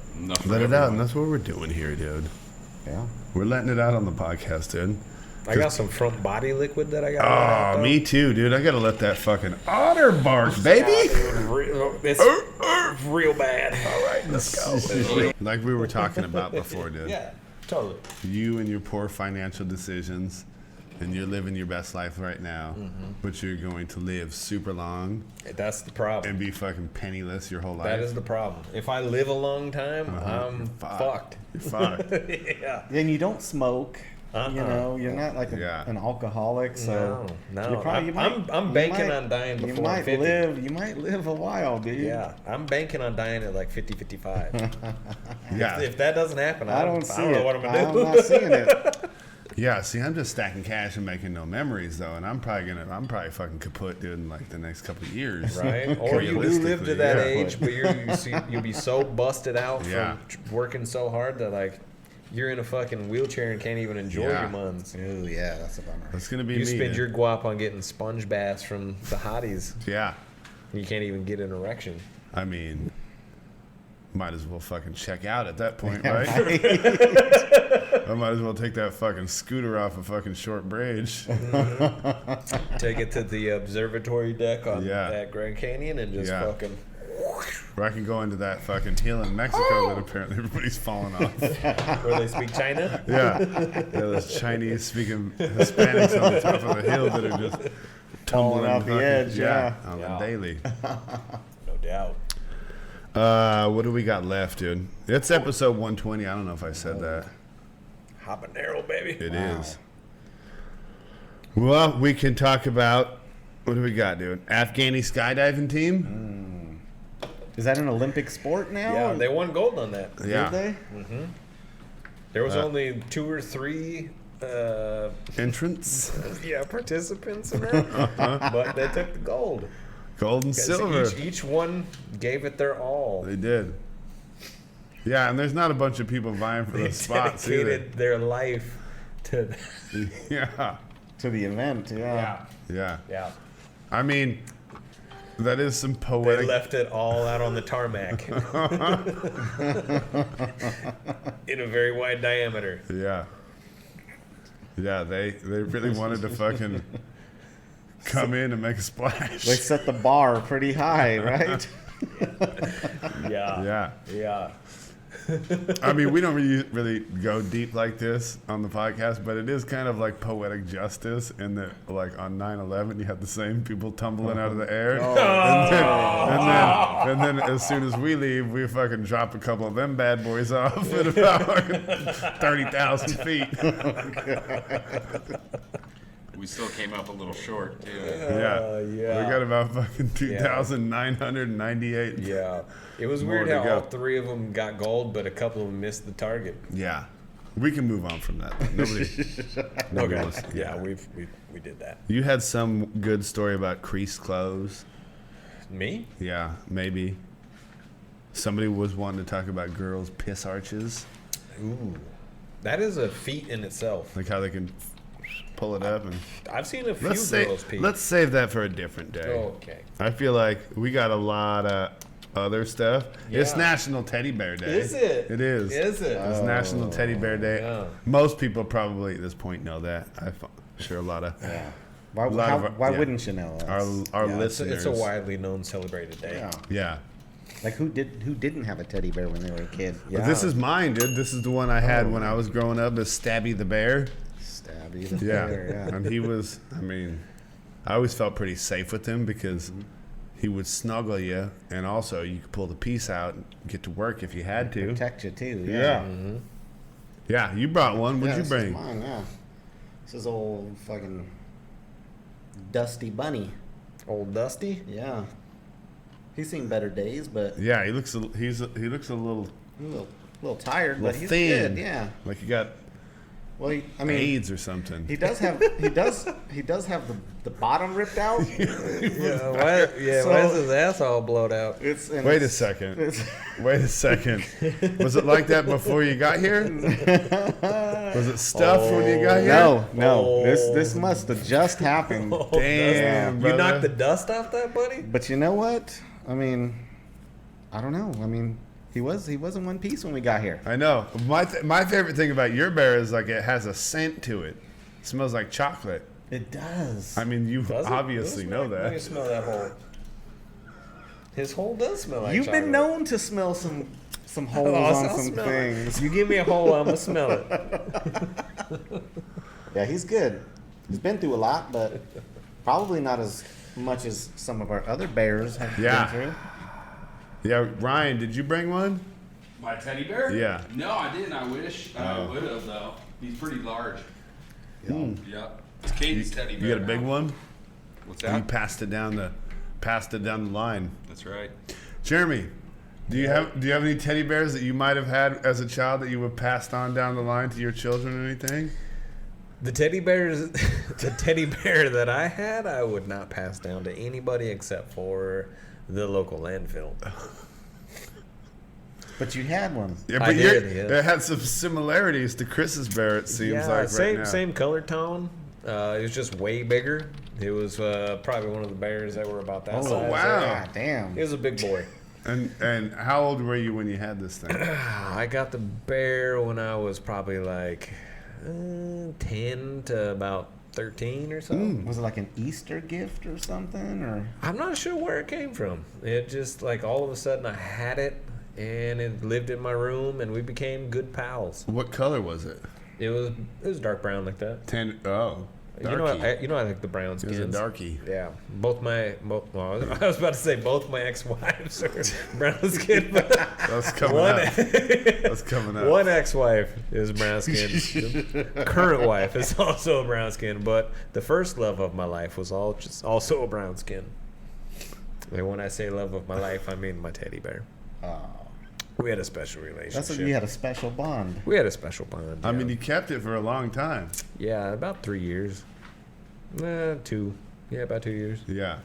Let it out, and that's what we're doing here, dude. Yeah. We're letting it out on the podcast, dude. I got some front body liquid that I got. let out, Oh, though. me too, dude. I gotta let that fucking otter bark, baby. It's real bad. All right, let's go. Like we were talking about before, dude. Yeah, totally. You and your poor financial decisions, and you're living your best life right now, but you're going to live super long That's the problem. and be fucking penniless your whole life. That is the problem. If I live a long time, I'm fucked. You're fucked. Yeah. And you don't smoke. You know, you're not like an alcoholic. So No. you probably, I'm banking on dying before I'm 50. You might live a while, dude. Yeah, I'm banking on dying at like 50, 55. Yeah. If that doesn't happen, I I don't know what I'm going to do. I'm not seeing it. Yeah, see, I'm just stacking cash and making no memories, though, and I'm probably fucking kaput, dude, in like the next couple of years. Right? Or you do live to that age, but you'll be so busted out from working so hard that like you're in a fucking wheelchair and can't even enjoy your months. Ooh, yeah, that's a bummer. That's gonna be You me. spend dude. your guap on getting sponge baths from the hotties. Yeah, You can't even get an erection. I mean, might as well fucking check out at that point, right? I might as well take that fucking scooter off a fucking short bridge. Take it to the observatory deck on at Grand Canyon and just fucking. Or I can go into that fucking hill in Mexico that apparently everybody's falling off. Where they speak China? Yeah, those Chinese speaking Hispanics on the top of the hill that are just Falling off the edge, on the daily. No doubt. What do we got left, dude? It's episode 120. I don't know if I said that. Habanero, baby. It is. Well, we can talk about, what do we got, dude? Afghani skydiving team? Is that an Olympic sport now? Yeah, they won gold on that. Yeah. Did they? There was only 2 or 3 entrants, participants in that. But they took the gold. Gold and silver. Each one gave it their all. They did. Yeah, and there's not a bunch of people vying for the spots either. Dedicated their life to. Yeah. To the event, Yeah. Yeah. I mean, that is some They poetic. left it all out on the tarmac in a very wide diameter. Yeah. Yeah, they really wanted to fucking come in and make a splash. They set the bar pretty high, right? Yeah. Yeah. I mean, we don't really go deep like this on the podcast, but it is kind of like poetic justice in that, like, on 9/11, you had the same people tumbling out of the air. And then as soon as we leave, we fucking drop a couple of them bad boys off at about 30,000 feet. We still came up a little short, too. Yeah. We got about fucking 2,998. Yeah. It was More weird to how go. all three of them got gold, but a couple of them missed the target. Yeah. We can move on from that. Nobody wants to. Yeah, we did that. You had some good story about creased clothes. Me? Yeah, maybe. Somebody was wanting to talk about girls' piss arches, Ooh. That is a feat in itself. like how they can pull it up. And I've seen a few let's girls pee. save that for a different day. Okay. I feel like we got a lot of other stuff. It's Yeah. National Teddy Bear Day. Is it? It is. Is it? It's National Teddy Bear Day. yeah. Most people probably at this point know that. I'm sure a lot of Why, lot of our- why yeah. wouldn't you know? our Yeah, listeners. it's a widely known celebrated day. Yeah. Yeah. Like who didn't have a teddy bear when they were a kid? But this is mine, dude. This is the one I had when I was growing up. Is Stabby the Bear. Stabby the Yeah. bear. Yeah. And he was, I mean, I always felt pretty safe with him because he would snuggle you, and also you could pull the piece out and get to work if you had to. Protect you too. Yeah. Yeah, you brought one. What'd you this bring? is mine, yeah. This is old fucking Dusty Bunny. Old Dusty? Yeah. He's seen better days, but Yeah, he looks a little a little tired, but little he's thin. good. Yeah. like you got Well, I mean, AIDS or something. he does have the bottom ripped out. Yeah, why So- is his ass all blowed out? It's and Wait a it's- second. it's- Wait a second. Was it like that before you got here? Was it stuffed when you got here? No. This must have just happened. Damn, You brother. knocked the dust off that, buddy? But you know what? I mean, I don't know. I mean, he was in one piece when we got here. I know. My favorite thing about your bear is like it has a scent to it. It smells like chocolate. It does. I mean, you Does it? obviously Does it know smell- Let me that. smell that hole. His hole does smell like You've chocolate. been known to smell some holes I'll on some smell things. it. You give me a hole, I'm gonna smell it. Yeah, he's good. He's been through a lot, but probably not as much as some of our other bears have Yeah. been through. Yeah, Ryan, did you bring one? My teddy bear? Yeah. No, I didn't. I wish I Oh. would have though. He's pretty large. Hmm. Yep. It's Katie's teddy bear. You got a big now. one? What's You that? passed it down the line. That's right. Jeremy, do you have any teddy bears that you might have had as a child that you would passed on down the line to your children or anything? The teddy bear that I had, I would not pass down to anybody except for the local landfill. But you had one. Yeah, I did, yeah. It had some similarities to Chris's bear. It seems like right same now. same color tone. It was just way bigger. It was probably one of the bears that were about that Oh, size. wow. God damn. It was a big boy. And how old were you when you had this thing? I got the bear when I was probably like 10 to about 13 or so. Was it like an Easter gift or something? Or I'm not sure where it came from. It just like all of a sudden I had it and it lived in my room and we became good pals. What color was it? It was dark brown like that. Oh, darky. I like the brown It skins. was a darky. Yeah, well, I was about to say both my ex-wives are brown skin, but That's coming up. That's coming up. one ex-wife is brown skin. The current wife is also a brown skin, but the first love of my life was also a brown skin. And when I say love of my life, I mean my teddy bear. oh, We had a special relationship. That's what you had a special bond. We had a special bond. I yeah. mean, you kept it for a long time. Yeah, about 3 years. 2. Yeah, about 2 years. Yeah.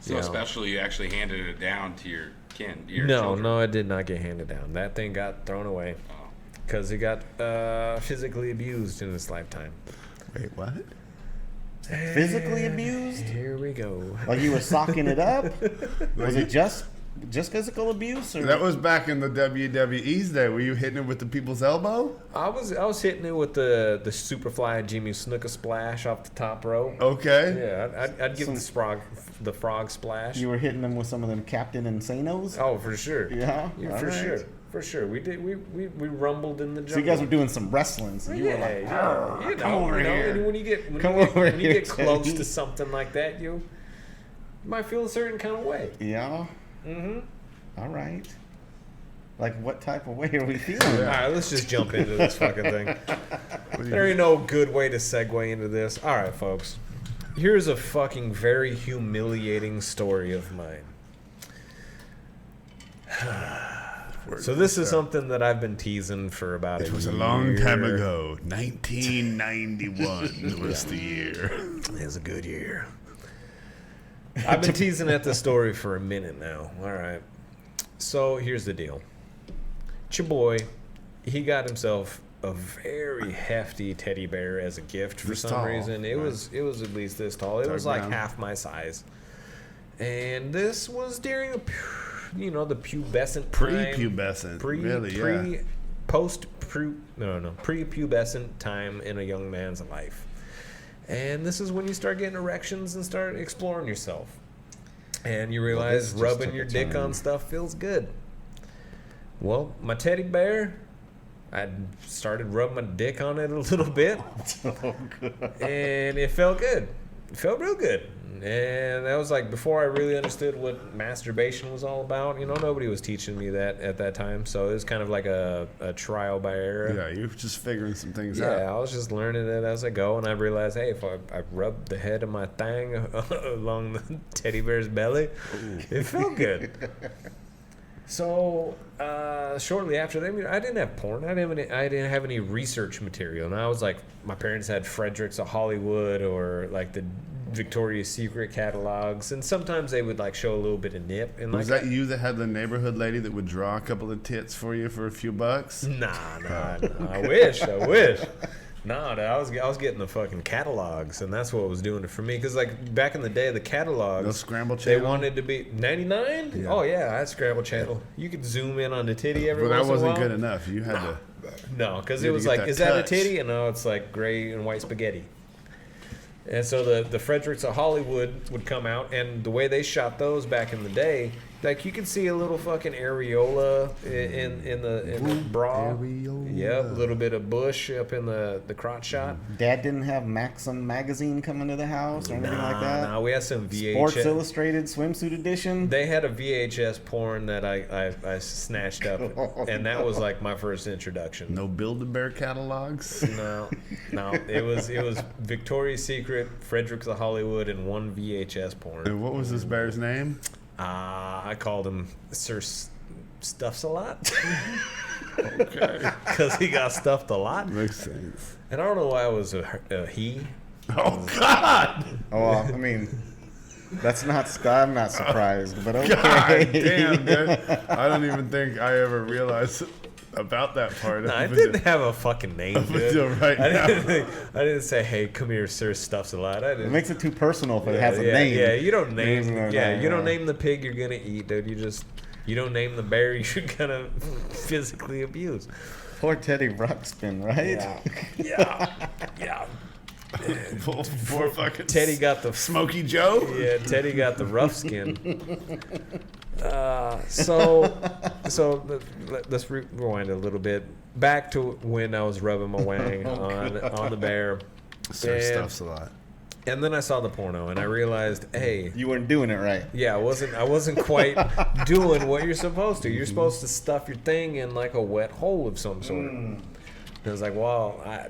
So Yeah. especially you actually handed it down to your kin. Your No, children. no, it did not get handed down. That thing got thrown away Oh. because he got physically abused in his lifetime. Wait, what? Physically abused? Here we go. Like you were socking it up? Was it just physical abuse? Or? That was back in the WWE's day. Were you hitting it with the people's elbow? I was hitting it with the Superfly Jimmy Snuka splash off the top rope. Okay. Yeah, I'd give the frog splash. You were hitting them with some of them Captain Insanos? Oh, for sure. Yeah? Yeah, for Alright. sure. For sure. We did. We rumbled in the jungle. So you guys were doing some wrestling. So you were like, yeah, come over here. And when you get close to something like that, you might feel a certain kind of way. Yeah? Mm-hmm. All right. Like, what type of way are we feeling? All right, let's just jump into this fucking thing. There ain't no good way to segue into this. All right, folks. Here's a fucking very humiliating story of mine. So this is something that I've been teasing for about a year. It was a long time ago. 1991 was the year. It was a good year. I've been teasing at this story for a minute now. All right. So here's the deal. It's your boy. He got himself a very hefty teddy bear as a gift for This some tall, reason. It right. was at least this tall. It Dark was like brown. half my size. And this was during the pubescent time. Pre-pubescent. Really, Pre-pubescent time in a young man's life. And this is when you start getting erections and start exploring yourself. And you realize this just rubbing took your a dick turn. on stuff feels good. Well, my teddy bear, I started rubbing my dick on it a little bit. And it felt good. It felt real good. And that was like before I really understood what masturbation was all about. You know, nobody was teaching me that at that time. So it was kind of like a trial by error. Yeah, you were just figuring some things Yeah, out. I was just learning it as I go, and I realized, hey, if I rub the head of my thing along the teddy bear's belly, it felt good. So shortly after that, I mean, I didn't have porn. I didn't have any research material, and I was like, my parents had Fredericks of Hollywood or like the Victoria's Secret catalogs, and sometimes they would like show a little bit of nip. And Was like, that you that had the neighborhood lady that would draw a couple of tits for you for a few bucks? Nah. I wish. Nah, I was getting the fucking catalogs, and that's what was doing it for me. Because like back in the day, the catalogs, No scramble they channel? wanted to be 99. Yeah. Oh yeah, I had scramble channel. You could zoom in on the titty every But that once in a wasn't while. good enough. You had to. No, because You it had to was get like, that is that a touch. titty? And no, it's like gray and white spaghetti. And so the Fredericks of Hollywood would come out, and the way they shot those back in the day, like you could see a little fucking areola in the bra. Areola. Yep, a little bit of bush up in the crotch shot. Dad didn't have Maxim magazine coming to the house or anything like that? Nah, we had some VHS. Sports Illustrated swimsuit edition? They had a VHS porn that I snatched up, and that was like my first introduction. No Build-A-Bear catalogs? No, it was Victoria's Secret, Fredericks of Hollywood, and one VHS porn. And what was this bear's name? I called him Sir Stuffs a Lot Okay. because he got stuffed a lot, Makes sense. and I don't know why it was a he. Oh, God! Oh, well, I mean, that's not. I'm not surprised, but okay. God damn, dude. I don't even think I ever realized about that part. No, I didn't have a fucking name. until Dude. right now. I didn't say, "Hey, come here, Sir Stuffs a Lot." I It didn't. makes it too personal if it has a yeah, name. Yeah, you don't name. No, you don't no. name the pig you're gonna eat, dude. You don't name the bear you're gonna physically abuse. Poor Teddy Ruxpin, right? Yeah. Poor fucking Teddy got the Smokey Joe? Yeah, Teddy got the rough skin. So let's rewind a little bit back to when I was rubbing my wang on the bear, Sir And- Stuffs a lot. and then I saw the porno and I realized, hey, You weren't doing it right. yeah, I wasn't quite doing what you're supposed to. You're supposed to stuff your thing in like a wet hole of some sort. And I was like, well, I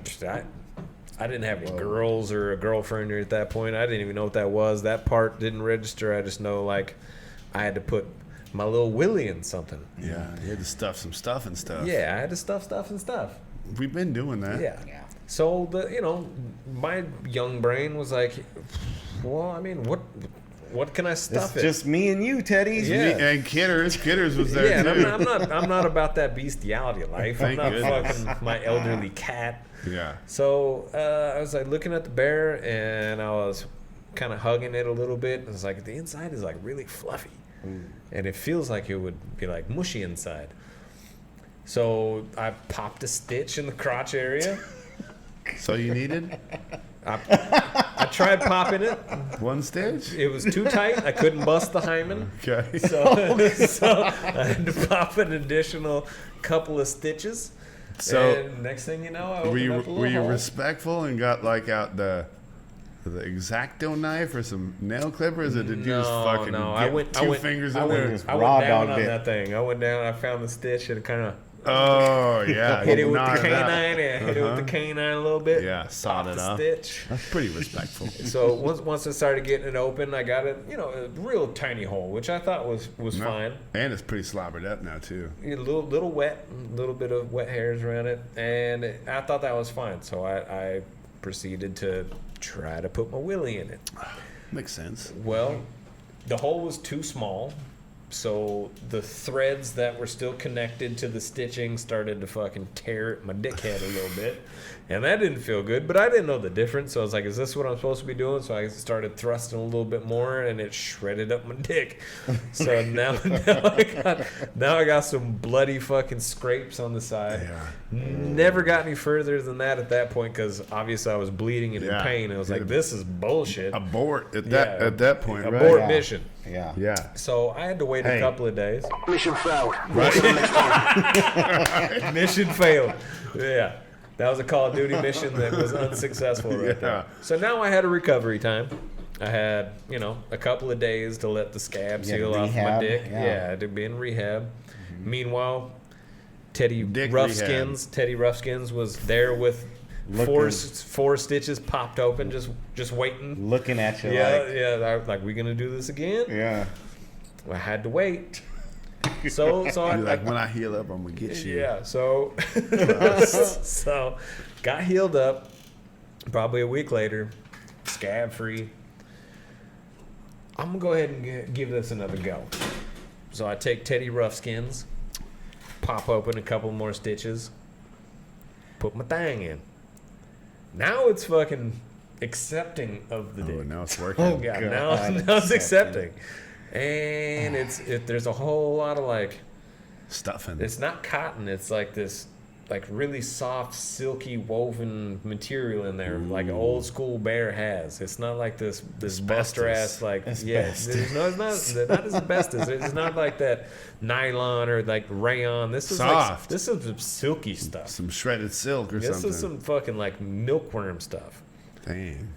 didn't have any girls or a girlfriend at that point. I didn't even know what that was. That part didn't register. I just know like I had to put my little willy in something. Yeah, you had to stuff some stuff and stuff. Yeah, I had to stuff and stuff. We've been doing that. Yeah. So my young brain was like, well, I mean, what can I stuff It's it? just me and you, Teddy. Yeah. And Kidders was there Yeah, too. and I'm not about that bestiality life. I'm Thank not goodness. fucking my elderly cat. Yeah. So I was like looking at the bear, and I was kind of hugging it a little bit. And it's like the inside is like really fluffy, and it feels like it would be like mushy inside. So I popped a stitch in the crotch area. So you needed I tried popping it. one stitch? It was too tight. I couldn't bust the hymen. Okay. So I had to pop an additional couple of stitches. So and next thing you know, I opened up a little were you hole. respectful and got like out the X-Acto knife or some nail clippers, or did you just fucking No. get two fingers in there? just I raw went down dogged on it. that thing. I went down. I found the stitch and kind of Oh yeah, hit it with knocked the it out. canine. And hit it with the canine a little bit. Yeah, sawed it the off. stitch. That's pretty respectful. So once I started getting it open, I got it. A real tiny hole, which I thought was No. fine. And it's pretty slobbered up now too. A little wet, a little bit of wet hairs around it, and I thought that was fine. So I proceeded to try to put my willy in it. Makes sense. Well, the hole was too small, so the threads that were still connected to the stitching started to fucking tear at my dickhead a little bit. And that didn't feel good, but I didn't know the difference. So I was like, is this what I'm supposed to be doing? So I started thrusting a little bit more, and it shredded up my dick. So now I got some bloody fucking scrapes on the side. Yeah. Never got any further than that at that point, because obviously I was bleeding and in Yeah. pain. I was like, this is bullshit. Abort at Yeah. that point, right? Abort Yeah. mission. Yeah. Yeah. So I had to wait a Hey. couple of days. Mission failed. Mission failed. Yeah. That was a Call of Duty mission that was unsuccessful right Yeah. there. So now I had a recovery time. I had, a couple of days to let the scab Yeah, seal off my rehab, dick. yeah. Yeah, to be in rehab. Meanwhile, Teddy Dick Roughskins was there with Looking. four stitches popped open, just waiting. Looking at you Yeah. Like, we gonna do this again? yeah. I had to wait. So You're like, when I heal up, I'm gonna get you. yeah, so so got healed up. Probably a week later, scab free. I'm gonna go ahead and give this another go. So I take Teddy Roughskins, pop open a couple more stitches, put my thing in. Now it's fucking accepting of the Oh, dick. now it's working. Oh, Yeah, God, now it's accepting. accepting. And there's a whole lot of like, Stuffing. it's not cotton, it's like this like really soft, silky woven material in there, like old school bear has. It's not like this buster ass like Asbestos. no, it's not as asbestos. It's not like that nylon or like rayon. This is Soft. this is some silky stuff. Some shredded silk or This something. is some fucking like milkworm stuff. Dang.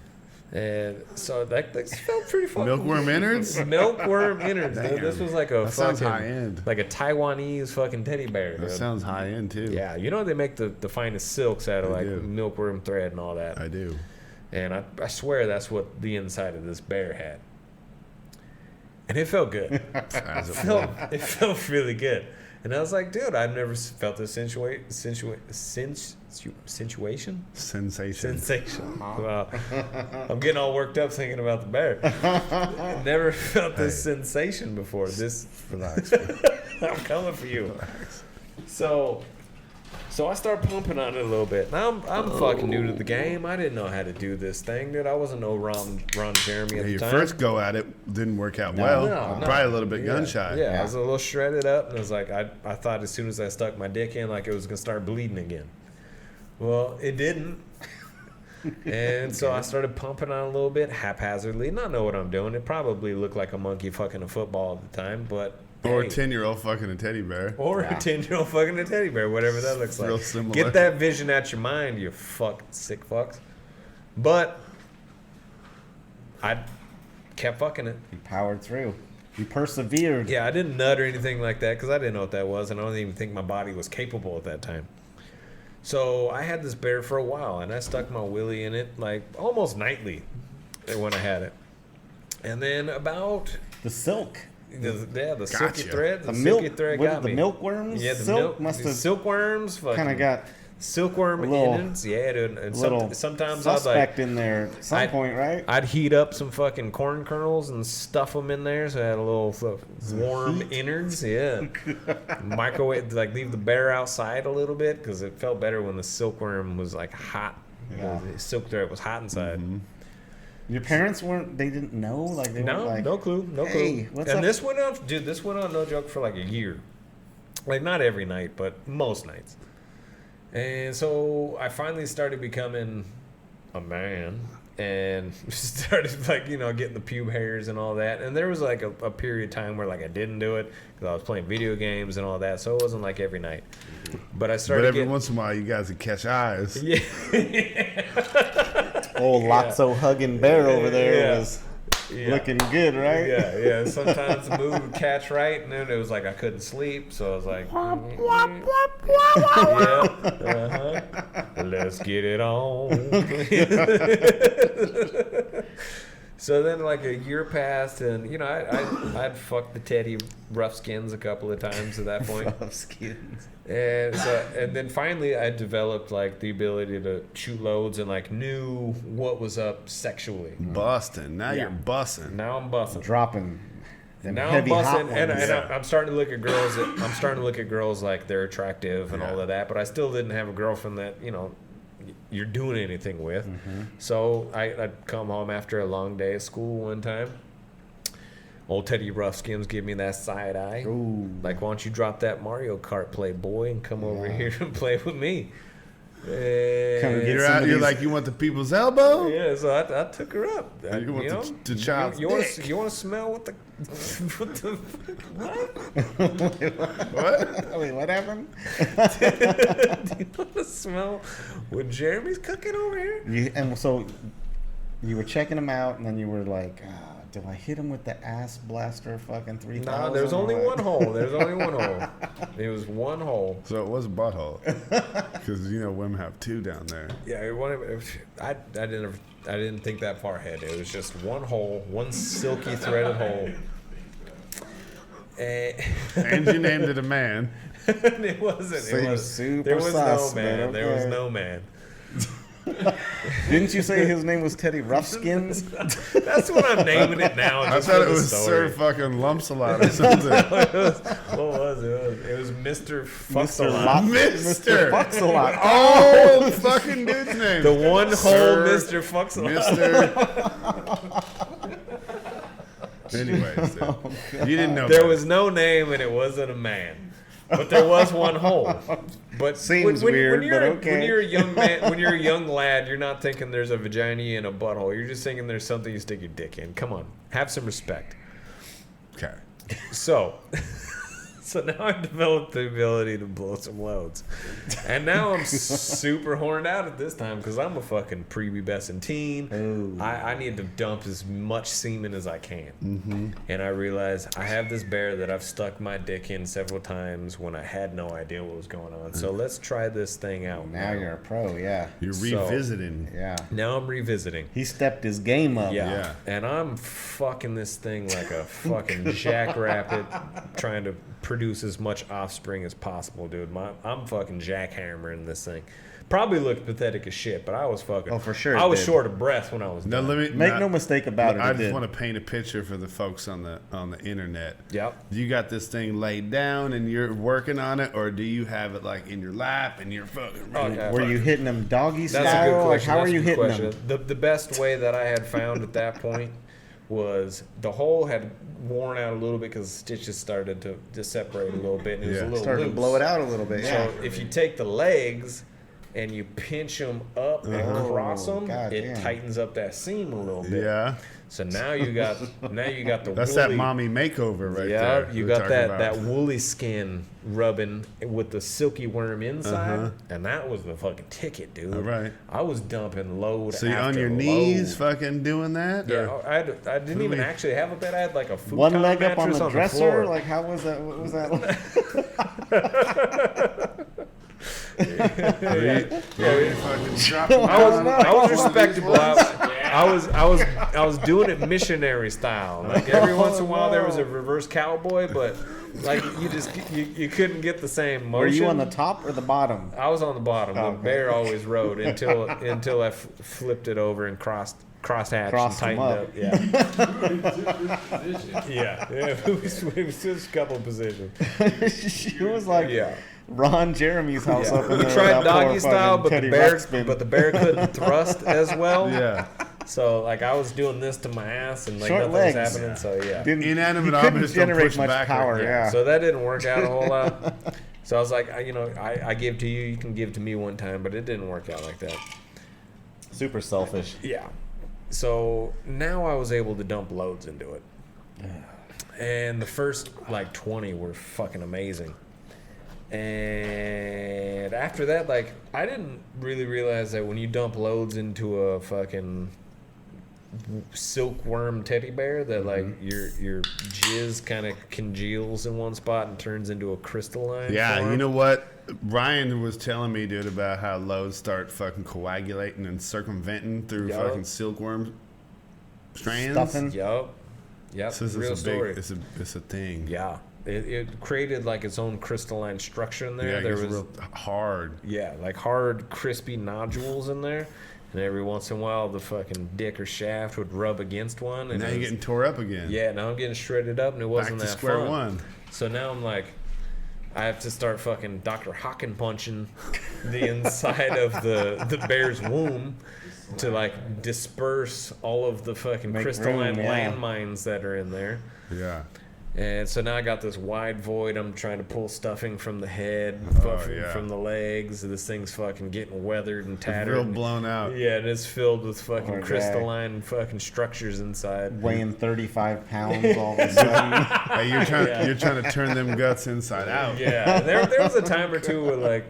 And so that felt pretty fucking Milkworm innards? Milkworm innards. Dude. Damn. This was like a That sounds fucking high end. like a Taiwanese fucking teddy bear. That dude. sounds high end too. Yeah, they make the finest silks out of They like do. milkworm thread and all that. I do. And I swear that's what the inside of this bear had. And it felt good. As it It felt really good. And I was like, dude, I've never felt this situation. Sensation. Sensation. Wow. I'm getting all worked up thinking about the bear. Never felt this sensation before. This Relax. I'm coming for you. So I start pumping on it a little bit. Now I'm fucking new to the game. I didn't know how to do this thing, dude. I wasn't no Ron Jeremy at the Your time. first go at it didn't work out well. no. Probably a little bit Yeah. gun shy. Yeah, I was a little shredded up, and I was like, I thought as soon as I stuck my dick in, like it was gonna start bleeding again. Well, it didn't. And so I started pumping on a little bit haphazardly, not know what I'm doing. It probably looked like a monkey fucking a football at the time, but Or hey. a 10-year-old fucking a teddy bear. Or a 10-year-old fucking a teddy bear, whatever that looks like. Real similar. Get that vision out your mind, you fucking sick fucks. But I kept fucking it. You powered through. You persevered. Yeah, I didn't nut or anything like that because I didn't know what that was, and I don't even think my body was capable at that time. So I had this bear for a while, and I stuck my willy in it like almost nightly when I had it. And then about The silk. The silky Gotcha. thread. The silky milk, thread what, got the me. milkworms. Yeah, the silk milk must have silkworms. kind Fucking of got silkworm a little- innards. Yeah, dude. And little sometimes I'd suspect like. in there at some I'd- point, right? I'd heat up some fucking corn kernels and stuff them in there, so I had a little warm innards. Yeah, microwave, like leave the bear outside a little bit because it felt better when the silkworm was like hot. Yeah. The silk thread was hot inside. Your parents weren't. They didn't know. Like they No, weren't like. no clue, no "Hey, clue. what's And up?" this went on, dude. This went on, no joke, for like a year. Like not every night, but most nights. And so I finally started becoming a man and started like, you know, getting the pube hairs and all that. And there was like a period of time where like I didn't do it because I was playing video games and all that. So it wasn't like every night. But I started But every getting, once in a while, you guys would catch eyes. yeah. Old Lotso hugging bear over there Yeah. was Yeah. looking good, right? Yeah. Sometimes the move would catch right, and then it was like I couldn't sleep, so I was like, yeah, let's get it on. So then, like a year passed, and you know, I'd fucked the Teddy Roughskins a couple of times at that point. Roughskins. And then finally I developed like the ability to shoot loads and like knew what was up sexually. Busting. Now Yeah. you're busting. Now I'm busting. Dropping. them Now I'm heavy hot busting, and ones. I'm starting to look at girls. I'm starting to look at girls like they're attractive and all Yeah. of that. But I still didn't have a girlfriend that you're doing anything with. Mm-hmm. So I'd come home after a long day of school one time. Old Teddy Roughskins give me that side eye. Ooh. Like, why don't you drop that Mario Kart play, boy, and come over here and play with me? Come and get You're some out. of You're these- like, you want the people's elbow? Yeah, so I took her up. You want the child's you want dick. you want to smell what the what? What? Wait, what happened? Do you want to smell what Jeremy's cooking over here? And so you were checking him out, and then you were like, do I hit him with the ass blaster fucking 3000? Nah, there's only one hole. There's only one hole. It was one hole. So it was a butthole. Because, you know, women have two down there. Yeah, I didn't think that far ahead. It was just one hole, one silky threaded hole. And you named it a man. It wasn't. Seems It was super there was sus, no man. but There was okay. no man. Didn't you say his name was Teddy Roughskins? That's what I'm naming it now. I Just thought for it the was story. Sir fucking Lumps a lot or something. What was it? It was Mr. Fucks a Lot. Mister. Fucks a lot. Oh, fucking dude's name. The one hole Sir, Mr. Fucks a Lot. Mister. Anyways, dude, you didn't know. There better. was no name and it wasn't a man. But there was one hole. But Seems weird, you're, but okay. When you're a young man, when you're a young lad, you're not thinking there's a vagina and a butthole. You're just thinking there's something you stick your dick in. Come on, have some respect. Okay. So now I've developed the ability to blow some loads. And now I'm super horned out at this time because I'm a fucking prepubescent teen. Ooh. I need to dump as much semen as I can. Mm-hmm. And I realize I have this bear that I've stuck my dick in several times when I had no idea what was going on. So let's try this thing out. Now you're a pro, yeah. You're So- revisiting. Yeah. Now I'm revisiting. He stepped his game up. Yeah. And I'm fucking this thing like a fucking jackrabbit trying to produce as much offspring as possible, dude. I'm fucking jackhammering this thing. Probably looked pathetic as shit, but I was fucking. Oh, for sure I it was did. short of breath when I was Now done. let me Make no mistake about it. I it just did. want to paint a picture for the folks on the internet. Yep. You got this thing laid down and you're working on it, or do you have it like in your lap and you're fucking? Okay. Were you hitting him doggy That's style? a good Like, question. how That's are a you good hitting question. him? The best way that I had found at that point was the hole had worn out a little bit because the stitches started to separate a little bit, and it was Yeah. a little Started loose. to blow it out a little bit. So Yeah. if you take the legs and you pinch them up and cross them, God it damn. tightens up that seam a little bit. Yeah, So now you got the that's woolly, that mommy makeover right yeah, there. you we're got talking about. that woolly skin rubbing with the silky worm inside, and that was the fucking ticket, dude. All right. I was dumping load. So you're on after your load. knees, fucking doing that. Yeah, or- I didn't even actually have a bed. I had like a futon One leg up on mattress the dresser? floor. Like, how was that? What was that? Yeah, you fucking dropping I was respectable. I was doing it missionary style. Like every once in a while there was a reverse cowboy, but like you couldn't get the same motion. Were you on the top or the bottom? I was on the bottom. Oh, The bear always rode until I flipped it over and crosshatched and Crossed him tightened up. up. Yeah. Yeah. We switched a couple of positions. She was like Yeah. Ron Jeremy's house up in We there. tried with that poor doggy style, fucking but Teddy the bear Ruxpin. couldn't thrust as well. Yeah. So like I was doing this to my ass and like Short nothing was legs. happening. So yeah. Inanimate he couldn't objects don't generate push much back. power. Yeah. So that didn't work out a whole lot. So I was like, I give to you, you can give to me one time, but it didn't work out like that. Super selfish. Yeah. So now I was able to dump loads into it. And the first like 20 were fucking amazing. And after that, like, I didn't really realize that when you dump loads into a fucking silkworm teddy bear, that like your jizz kind of congeals in one spot and turns into a crystalline Yeah, form. you know what? Ryan was telling me, dude, about how loads start fucking coagulating and circumventing through Yup. fucking silkworm strands. Stuffing. Yup. Yep. So this Real is a story. big, it's a thing. Yeah. It created like its own crystalline structure in there. Yeah, it There gets was real hard. Yeah, like hard, crispy nodules in there. And every once in a while, the fucking dick or shaft would rub against one. And Now it you're was- getting tore up again. Yeah, now I'm getting shredded up, and it Back wasn't to that square fun. one. So now I'm like, I have to start fucking Dr. Hawkin punching the inside of the bear's womb to like disperse all of the fucking Make crystalline room, yeah. landmines that are in there. Yeah. And so now I got this wide void. I'm trying to pull stuffing from the head, yeah. from the legs. This thing's fucking getting weathered and tattered. Real blown out. Yeah, and it's filled with fucking Poor guy. crystalline fucking structures inside. Weighing 35 pounds all of a sudden. Hey, you're trying to turn them guts inside out. Yeah, there was a time or two where like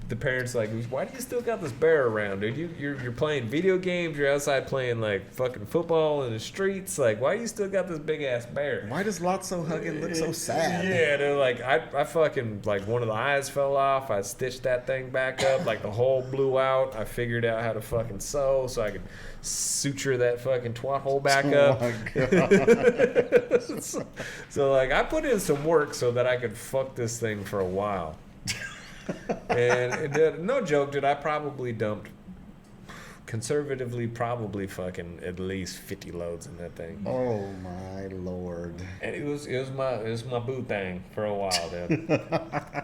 the parents like, why do you still got this bear around, dude? You're playing video games. You're outside playing like fucking football in the streets. Like, why you still got this big ass bear? Why does Lotso Huggin look so sad? Yeah, they're like, I fucking, like, one of the eyes fell off. I stitched that thing back up. Like, the hole blew out. I figured out how to fucking sew so I could suture that fucking twat hole back Oh up. my God. So, like, I put in some work so that I could fuck this thing for a while. And it did, no joke, dude, I probably dumped, conservatively, probably fucking at least 50 loads in that thing. Oh my lord. And it was my boo thing for a while, dude.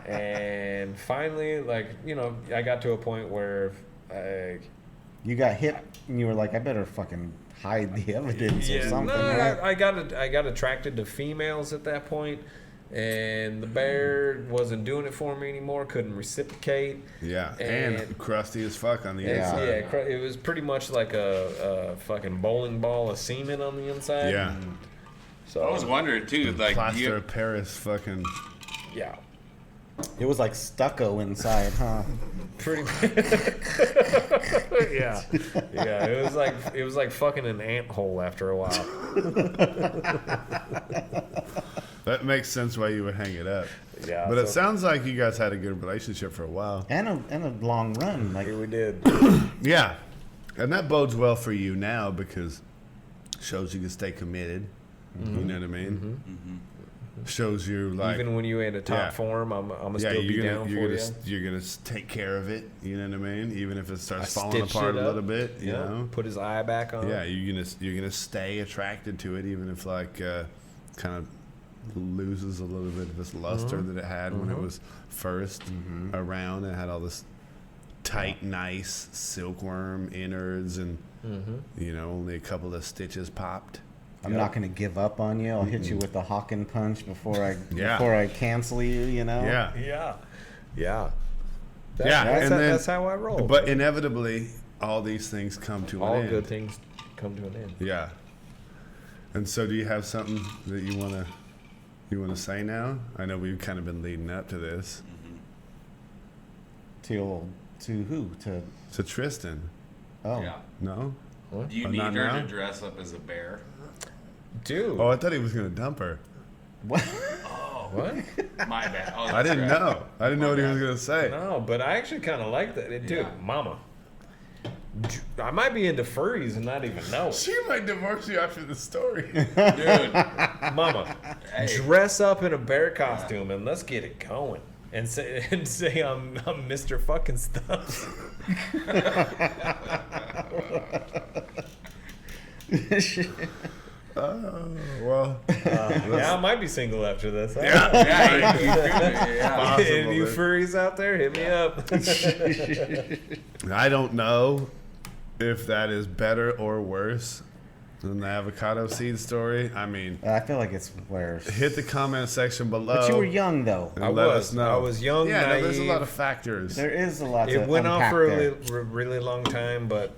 And finally, like, I got to a point where You got hit and you were like, I better fucking hide the evidence or something. right? I got attracted to females at that point, and the bear wasn't doing it for me anymore. Couldn't reciprocate. Yeah, And- and crusty as fuck on the Yeah. inside. It was pretty much like a fucking bowling ball of semen on the inside. Yeah. So I was wondering too, like, Plaster of Paris fucking. yeah, It was like stucco inside, huh? pretty. Yeah. It was like fucking an ant hole after a while. That makes sense why you would hang it up. Yeah, But it so- sounds like you guys had a good relationship for a while. And a long run. Like, We did. Yeah. And that bodes well for you now because shows you can stay committed. You know what I mean? Shows you like Even when you in a top Yeah. form, I'm gonna yeah, still be you're down gonna for you. you're gonna take care of it. You know what I mean? Even if it starts I falling stitched apart it a up. little bit, you Yeah. know. Put his eye back on. Yeah, you're gonna stay attracted to it, even if like kind of loses a little bit of this luster that it had when it was first around. It had all this tight, nice silkworm innards, and only a couple of stitches popped. I'm not going to give up on you. I'll hit you with the Hawkin punch before I cancel you, Yeah, Yeah. yeah, That's, and then that's how I roll. But inevitably, all these things come to all an end. good things come to an end. Yeah. And so, do you have something that you wanna say now? I know we've kind of been leading up to this. To who? To Tristan, Oh. Yeah. no? Do you Oh, need not her now? to dress up as a bear? Dude. Oh, I thought he was gonna dump her. What? What? My bad. Oh, I didn't that's right. know. I didn't know what he was gonna say. No, but I actually kind of like that. Dude, Yeah. mama. I might be into furries and not even know it. She might divorce you after the story. Dude. Mama, dress up in a bear costume and let's get it going. And say I'm Mr. Fucking Stuff. Well, Yeah, I might be single after this. Yeah, Any of you furries out there, hit me up. I don't know if that is better or worse than the avocado seed story. I mean, I feel like it's worse. hit the comment section below. But you were young, though. and let us know. I was young, Yeah, no, there's a naive. lot of factors. There is a lot to It went on unpack for there. a really long time, but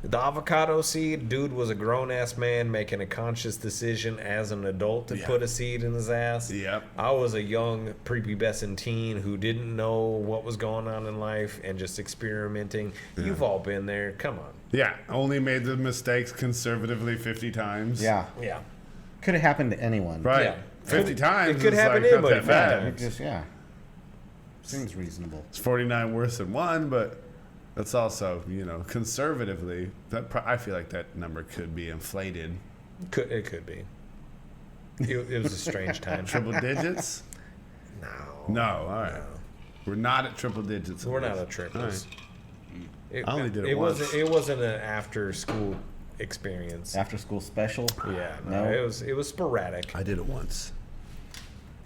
the avocado seed, dude was a grown-ass man making a conscious decision as an adult to put a seed in his ass. Yep. I was a young, prepubescent teen who didn't know what was going on in life and just experimenting. You've all been there. Come on. Yeah, only made the mistakes conservatively 50 times. Yeah. Yeah. Could have happened to anyone. Right. Yeah. 50 times. It could is happen like to not anybody. that Yeah. bad. It just, yeah. Seems reasonable. It's 49 worse than 1, but that's also, conservatively, I feel like that number could be inflated. It could be. It was a strange time. Triple digits? No, all right. No. We're not at triple digits. We're not least. at triples. I only did it once. Wasn't an after school experience. After school special. Yeah, No? no, it was sporadic. I did it once.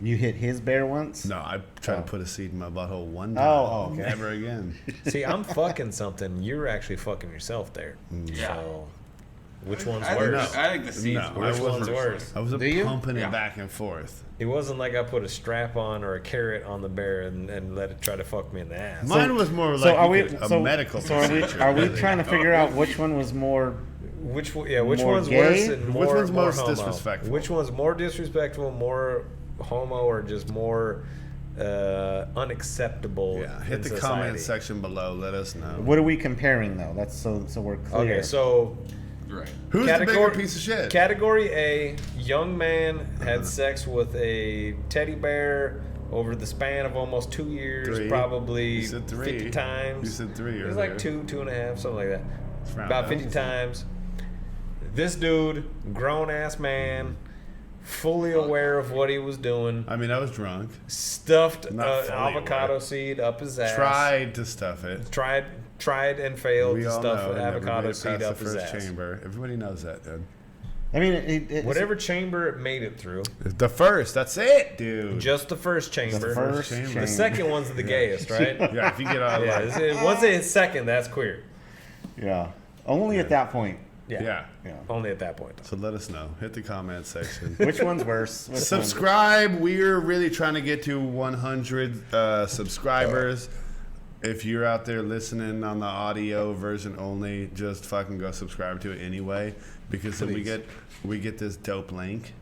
You hit his bear once? No, I tried to put a seed in my butthole one time. Oh, okay. Never again. See, I'm fucking something. You're actually fucking yourself there. Yeah. So, which one's I worse? think the seeds No, were Which one's worse? I was Do you? pumping Yeah. it back and forth. It wasn't like I put a strap on or a carrot on the bear and let it try to fuck me in the ass. Mine was more So like are we? a medical So are we? procedure. Are we trying to figure out which one was more? Which More one's gay? worse and Which more one's more most homo? disrespectful? Which one's more disrespectful, more homo, or just more unacceptable? Yeah, hit in the society? comment section below. Let us know. What are we comparing though? That's so we're clear. Okay, so Right. Who's the bigger piece of shit? Category A: young man had sex with a teddy bear over the span of almost 2 years, 3. probably You said 3. 50 times. You said 3 It was earlier. like 2.5, something like that. round About up. 50 times. This dude, grown ass man, fully aware of what he was doing, I mean, I was drunk. stuffed Not fully avocado aware. seed up his ass. Tried to stuff it. Tried and failed We to all stuff know an it never avocado made it seed past up the his first ass. chamber. Everybody knows that, dude. I mean, it's Whatever chamber it made it through, The first. That's it, dude. just the first chamber. first chamber. chamber. The second one's the gayest, right? Yeah, if you get out of Yeah, once it hits second, that's queer. Yeah. Only at that point. Yeah. Yeah. Only at that point. So let us know. Hit the comment section. Which one's worse? Which Subscribe. We're really trying to get to 100 subscribers. If you're out there listening on the audio version only, just fucking go subscribe to it anyway, because then we get this dope link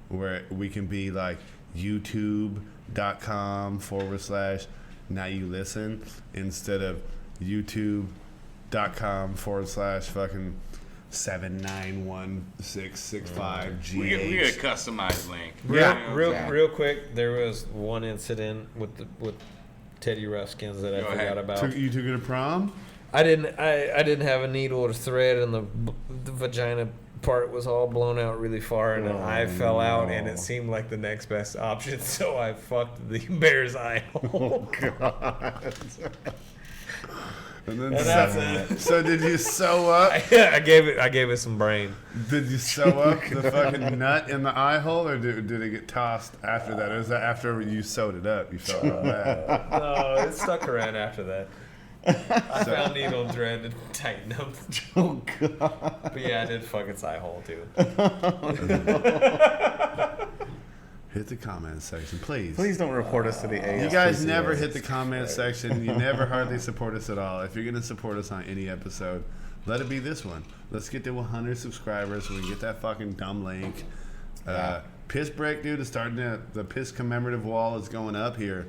where we can be like youtube.com/now you listen instead of youtube.com/fucking 7916665GH. We get a customized link. Yeah. Real quick, there was one incident with Teddy Roughskins that I Go forgot ahead. about. You took it to prom? I didn't have a needle or thread, and the vagina part was all blown out really far, and I fell out, and it seemed like the next best option, so I fucked the bear's eye hole. And then And that's it. so did you sew up? I gave it some brain. Did you sew up the fucking nut in the eye hole, or did it get tossed after that? Or was that after you sewed it up? You felt real bad. No, it stuck around after that. I found needle and thread to tighten them. Oh god. But yeah, I did fuck its eye hole too. Hit the comment section, please. Please don't report us to the ASPCA. You guys never hit the comment section. You never hardly support us at all. If you're going to support us on any episode, let it be this one. Let's get to 100 subscribers so we can get that fucking dumb link. Piss break, dude, is starting to... The piss commemorative wall is going up here.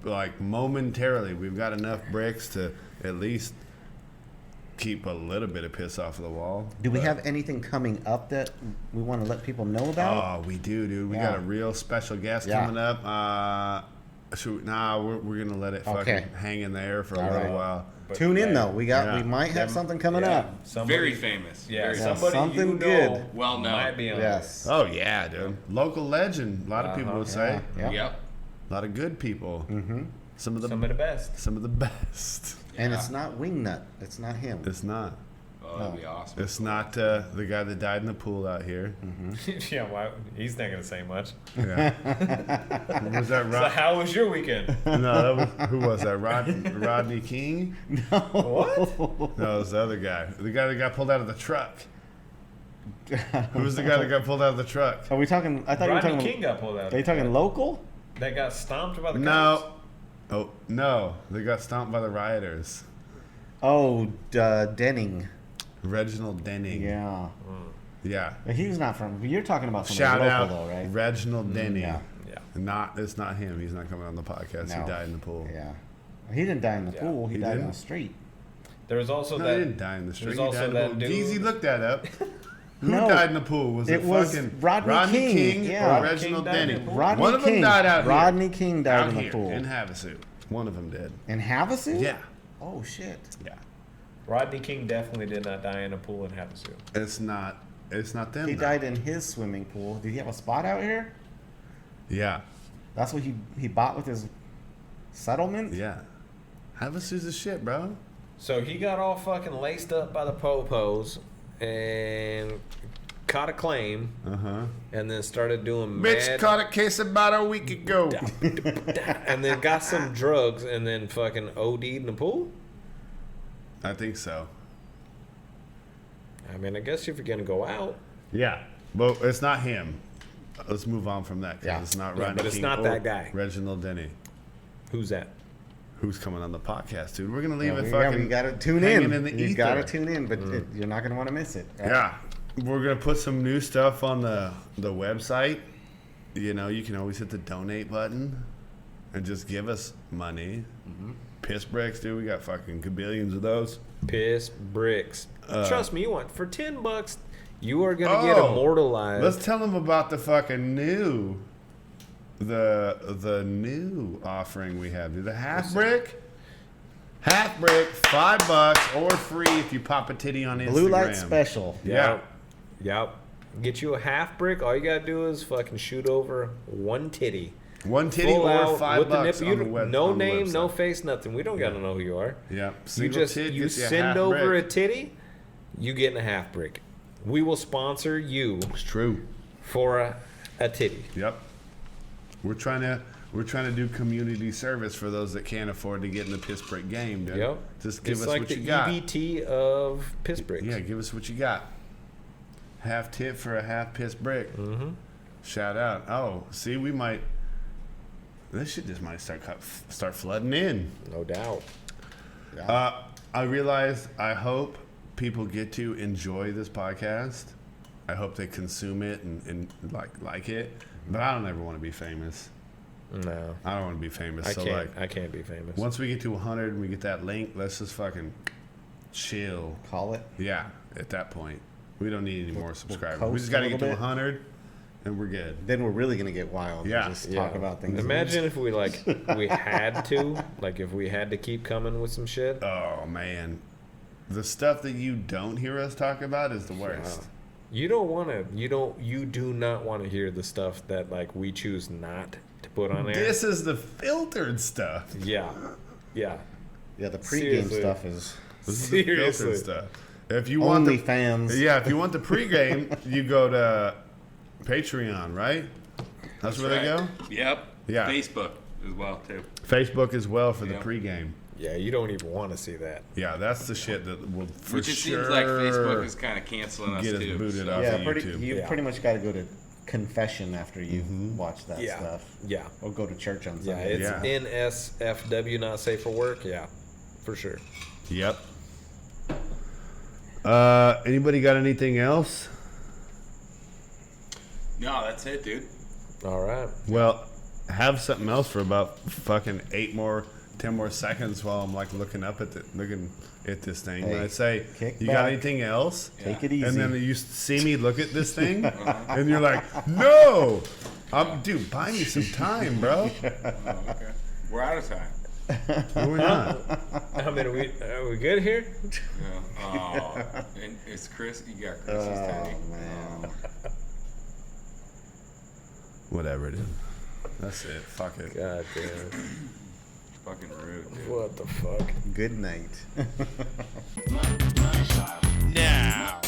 Like, momentarily. We've got enough bricks to at least keep a little bit of piss off of the wall. Do we have anything coming up that we want to let people know about? Oh, we do, dude. We Yeah. got a real special guest Yeah. coming up. we're gonna let it fucking Okay. hang in the air for a All little right. while. But Tune in though. We Yeah. might have something coming yeah, up. Very famous. Yeah, Very somebody something you know good. Well known. might be on Yes. Oh yeah, dude. Local legend. A lot of people would say. Yeah. Yep. A lot of good people. Mm-hmm. Some of the some of the best. Some of the best. And it's not Wingnut. It's not him. It's not. Oh, that'd be awesome. It's not the guy that died in the pool out here. Yeah, why? He's not gonna say much. Yeah. Was that So Rod? how was your weekend? No, that was, who was that? Rodney King? What? No, it was the other guy. The guy that got pulled out of the truck. Who was the guy that got pulled out of the truck? Are we talking? I thought you were Rodney talking. King got pulled out. Are you talking local? That got stomped by the cops? No. Oh no, they got stomped by the rioters. Oh, Denning. Reginald Denning. Yeah. Yeah. But he's not from. You're talking about somebody Shout local out though, right? Reginald Denning. yeah. Yeah. It's not him. He's not coming on the podcast. No. He died in the pool. Yeah. He didn't die in the Yeah. pool. He He died in didn't? the street. There was also No, that. he didn't die in the street. There's He also died in the that pool. dude. Easy, look that up. Who No. died in the pool? Was It it, was fucking Rodney King. Yeah. or Rodney Reginald King died in the Denning? pool. Rodney One of King. them died out here. Rodney King died Out in the here, pool. in Havasu. One of them did. In Havasu? Yeah. Oh shit. Yeah. Rodney King definitely did not die in a pool in Havasu. It's not them. He though. died in his swimming pool. Did he have a spot out here? Yeah. That's what he bought with his settlement? Yeah. Havasu's the shit, bro. So he got all fucking laced up by the popos and caught a claim Uh-huh. and then started doing Bitch mad caught a case about a week ago. and then got some drugs and then fucking OD'd in the pool. I think so. I mean, I guess if you're gonna go out, Yeah. But it's not him. Let's move on from that because Yeah. it's not Yeah, Rodney but it's King not or that guy. Reginald Denny. who's that? Who's coming on the podcast, dude? We're gonna leave Yeah, it we fucking. gotta tune hanging in. the You ether. gotta tune in, but you're not gonna want to miss it. right? Yeah, we're gonna put some new stuff on the website. You know, you can always hit the donate button and just give us money. Piss bricks, dude. We got fucking kabillions of those. Piss bricks. Trust me, you want for $10, you are gonna get Oh, immortalized. Let's tell them about the fucking new, the new offering we have. Dude. The half brick, $5 or free if you pop a titty on Instagram. Blue light special. Yeah. Yep. Get you a half brick. All you gotta do is fucking shoot over one titty. One titty Full or out $5 with the on nipple. the You, web. no on the name, no website. face, nothing. We don't gotta know who you are. Yeah. You Single just tit you gets a send half over brick. a titty, you getting a half brick. We will sponsor you It's true. for a titty. Yep. We're trying to do community service for those that can't afford to get in the piss brick game, dude. Yep. Just give It's us like what the you got. EBT of piss bricks. Yeah, give us what you got. Half tit for a half piss brick. Mm-hmm. Shout out. Oh, see, we might. This shit just might start flooding in. No doubt. I realize. I hope people get to enjoy this podcast. I hope they consume it and like it. But I don't ever want to be famous. No. I don't want to be famous. I so can't. like, I can't be famous. once we get to 100 and we get that link, let's just fucking chill. Call it. Yeah, at that point, we don't need any more subscribers. We coast just got to a get to little bit. 100, and we're good. Then we're really gonna get wild. and Yeah. just talk about things. Imagine if we we had to, like if we had to keep coming with some shit. Oh man, the stuff that you don't hear us talk about is the worst. You don't want to. You do not want to hear the stuff that like we choose not to put on air. This is the filtered stuff. Yeah. Yeah. Yeah, the pregame Seriously. stuff is This is the Seriously. filtered stuff. If you want only the fans. yeah, if you want the pregame, you go to Patreon, right? That's where they go. Yep. Yeah. Facebook as well too. Facebook as well for the Yeah. pregame. Yeah. You don't even want to see that. Yeah, that's the shit that will for Which it sure seems like Facebook is kind of canceling us get us too. booted so- off Yeah, of pretty. YouTube. You Yeah. pretty much got to go to confession after you watch that Yeah. stuff, Yeah. or go to church on Yeah. Sunday. It's Yeah. NSFW, not safe for work. Yeah. For sure. Yep. Anybody got anything else? No, that's it, dude. All right. Well, have something else for about fucking 10 more seconds while I'm like looking at this thing. Hey, I'd say, kick you got back. anything else? Take it easy. And then you see me look at this thing, and you're like, no. Dude, buy me some time, bro. Oh, okay. We're out of time. No, we're not. I mean, are we good here? Yeah. Oh, and it's Chris. You got Chris's teddy. man. Whatever, dude. That's it. Fuck it. God damn. Fucking rude, dude. What the fuck? Good night. Now,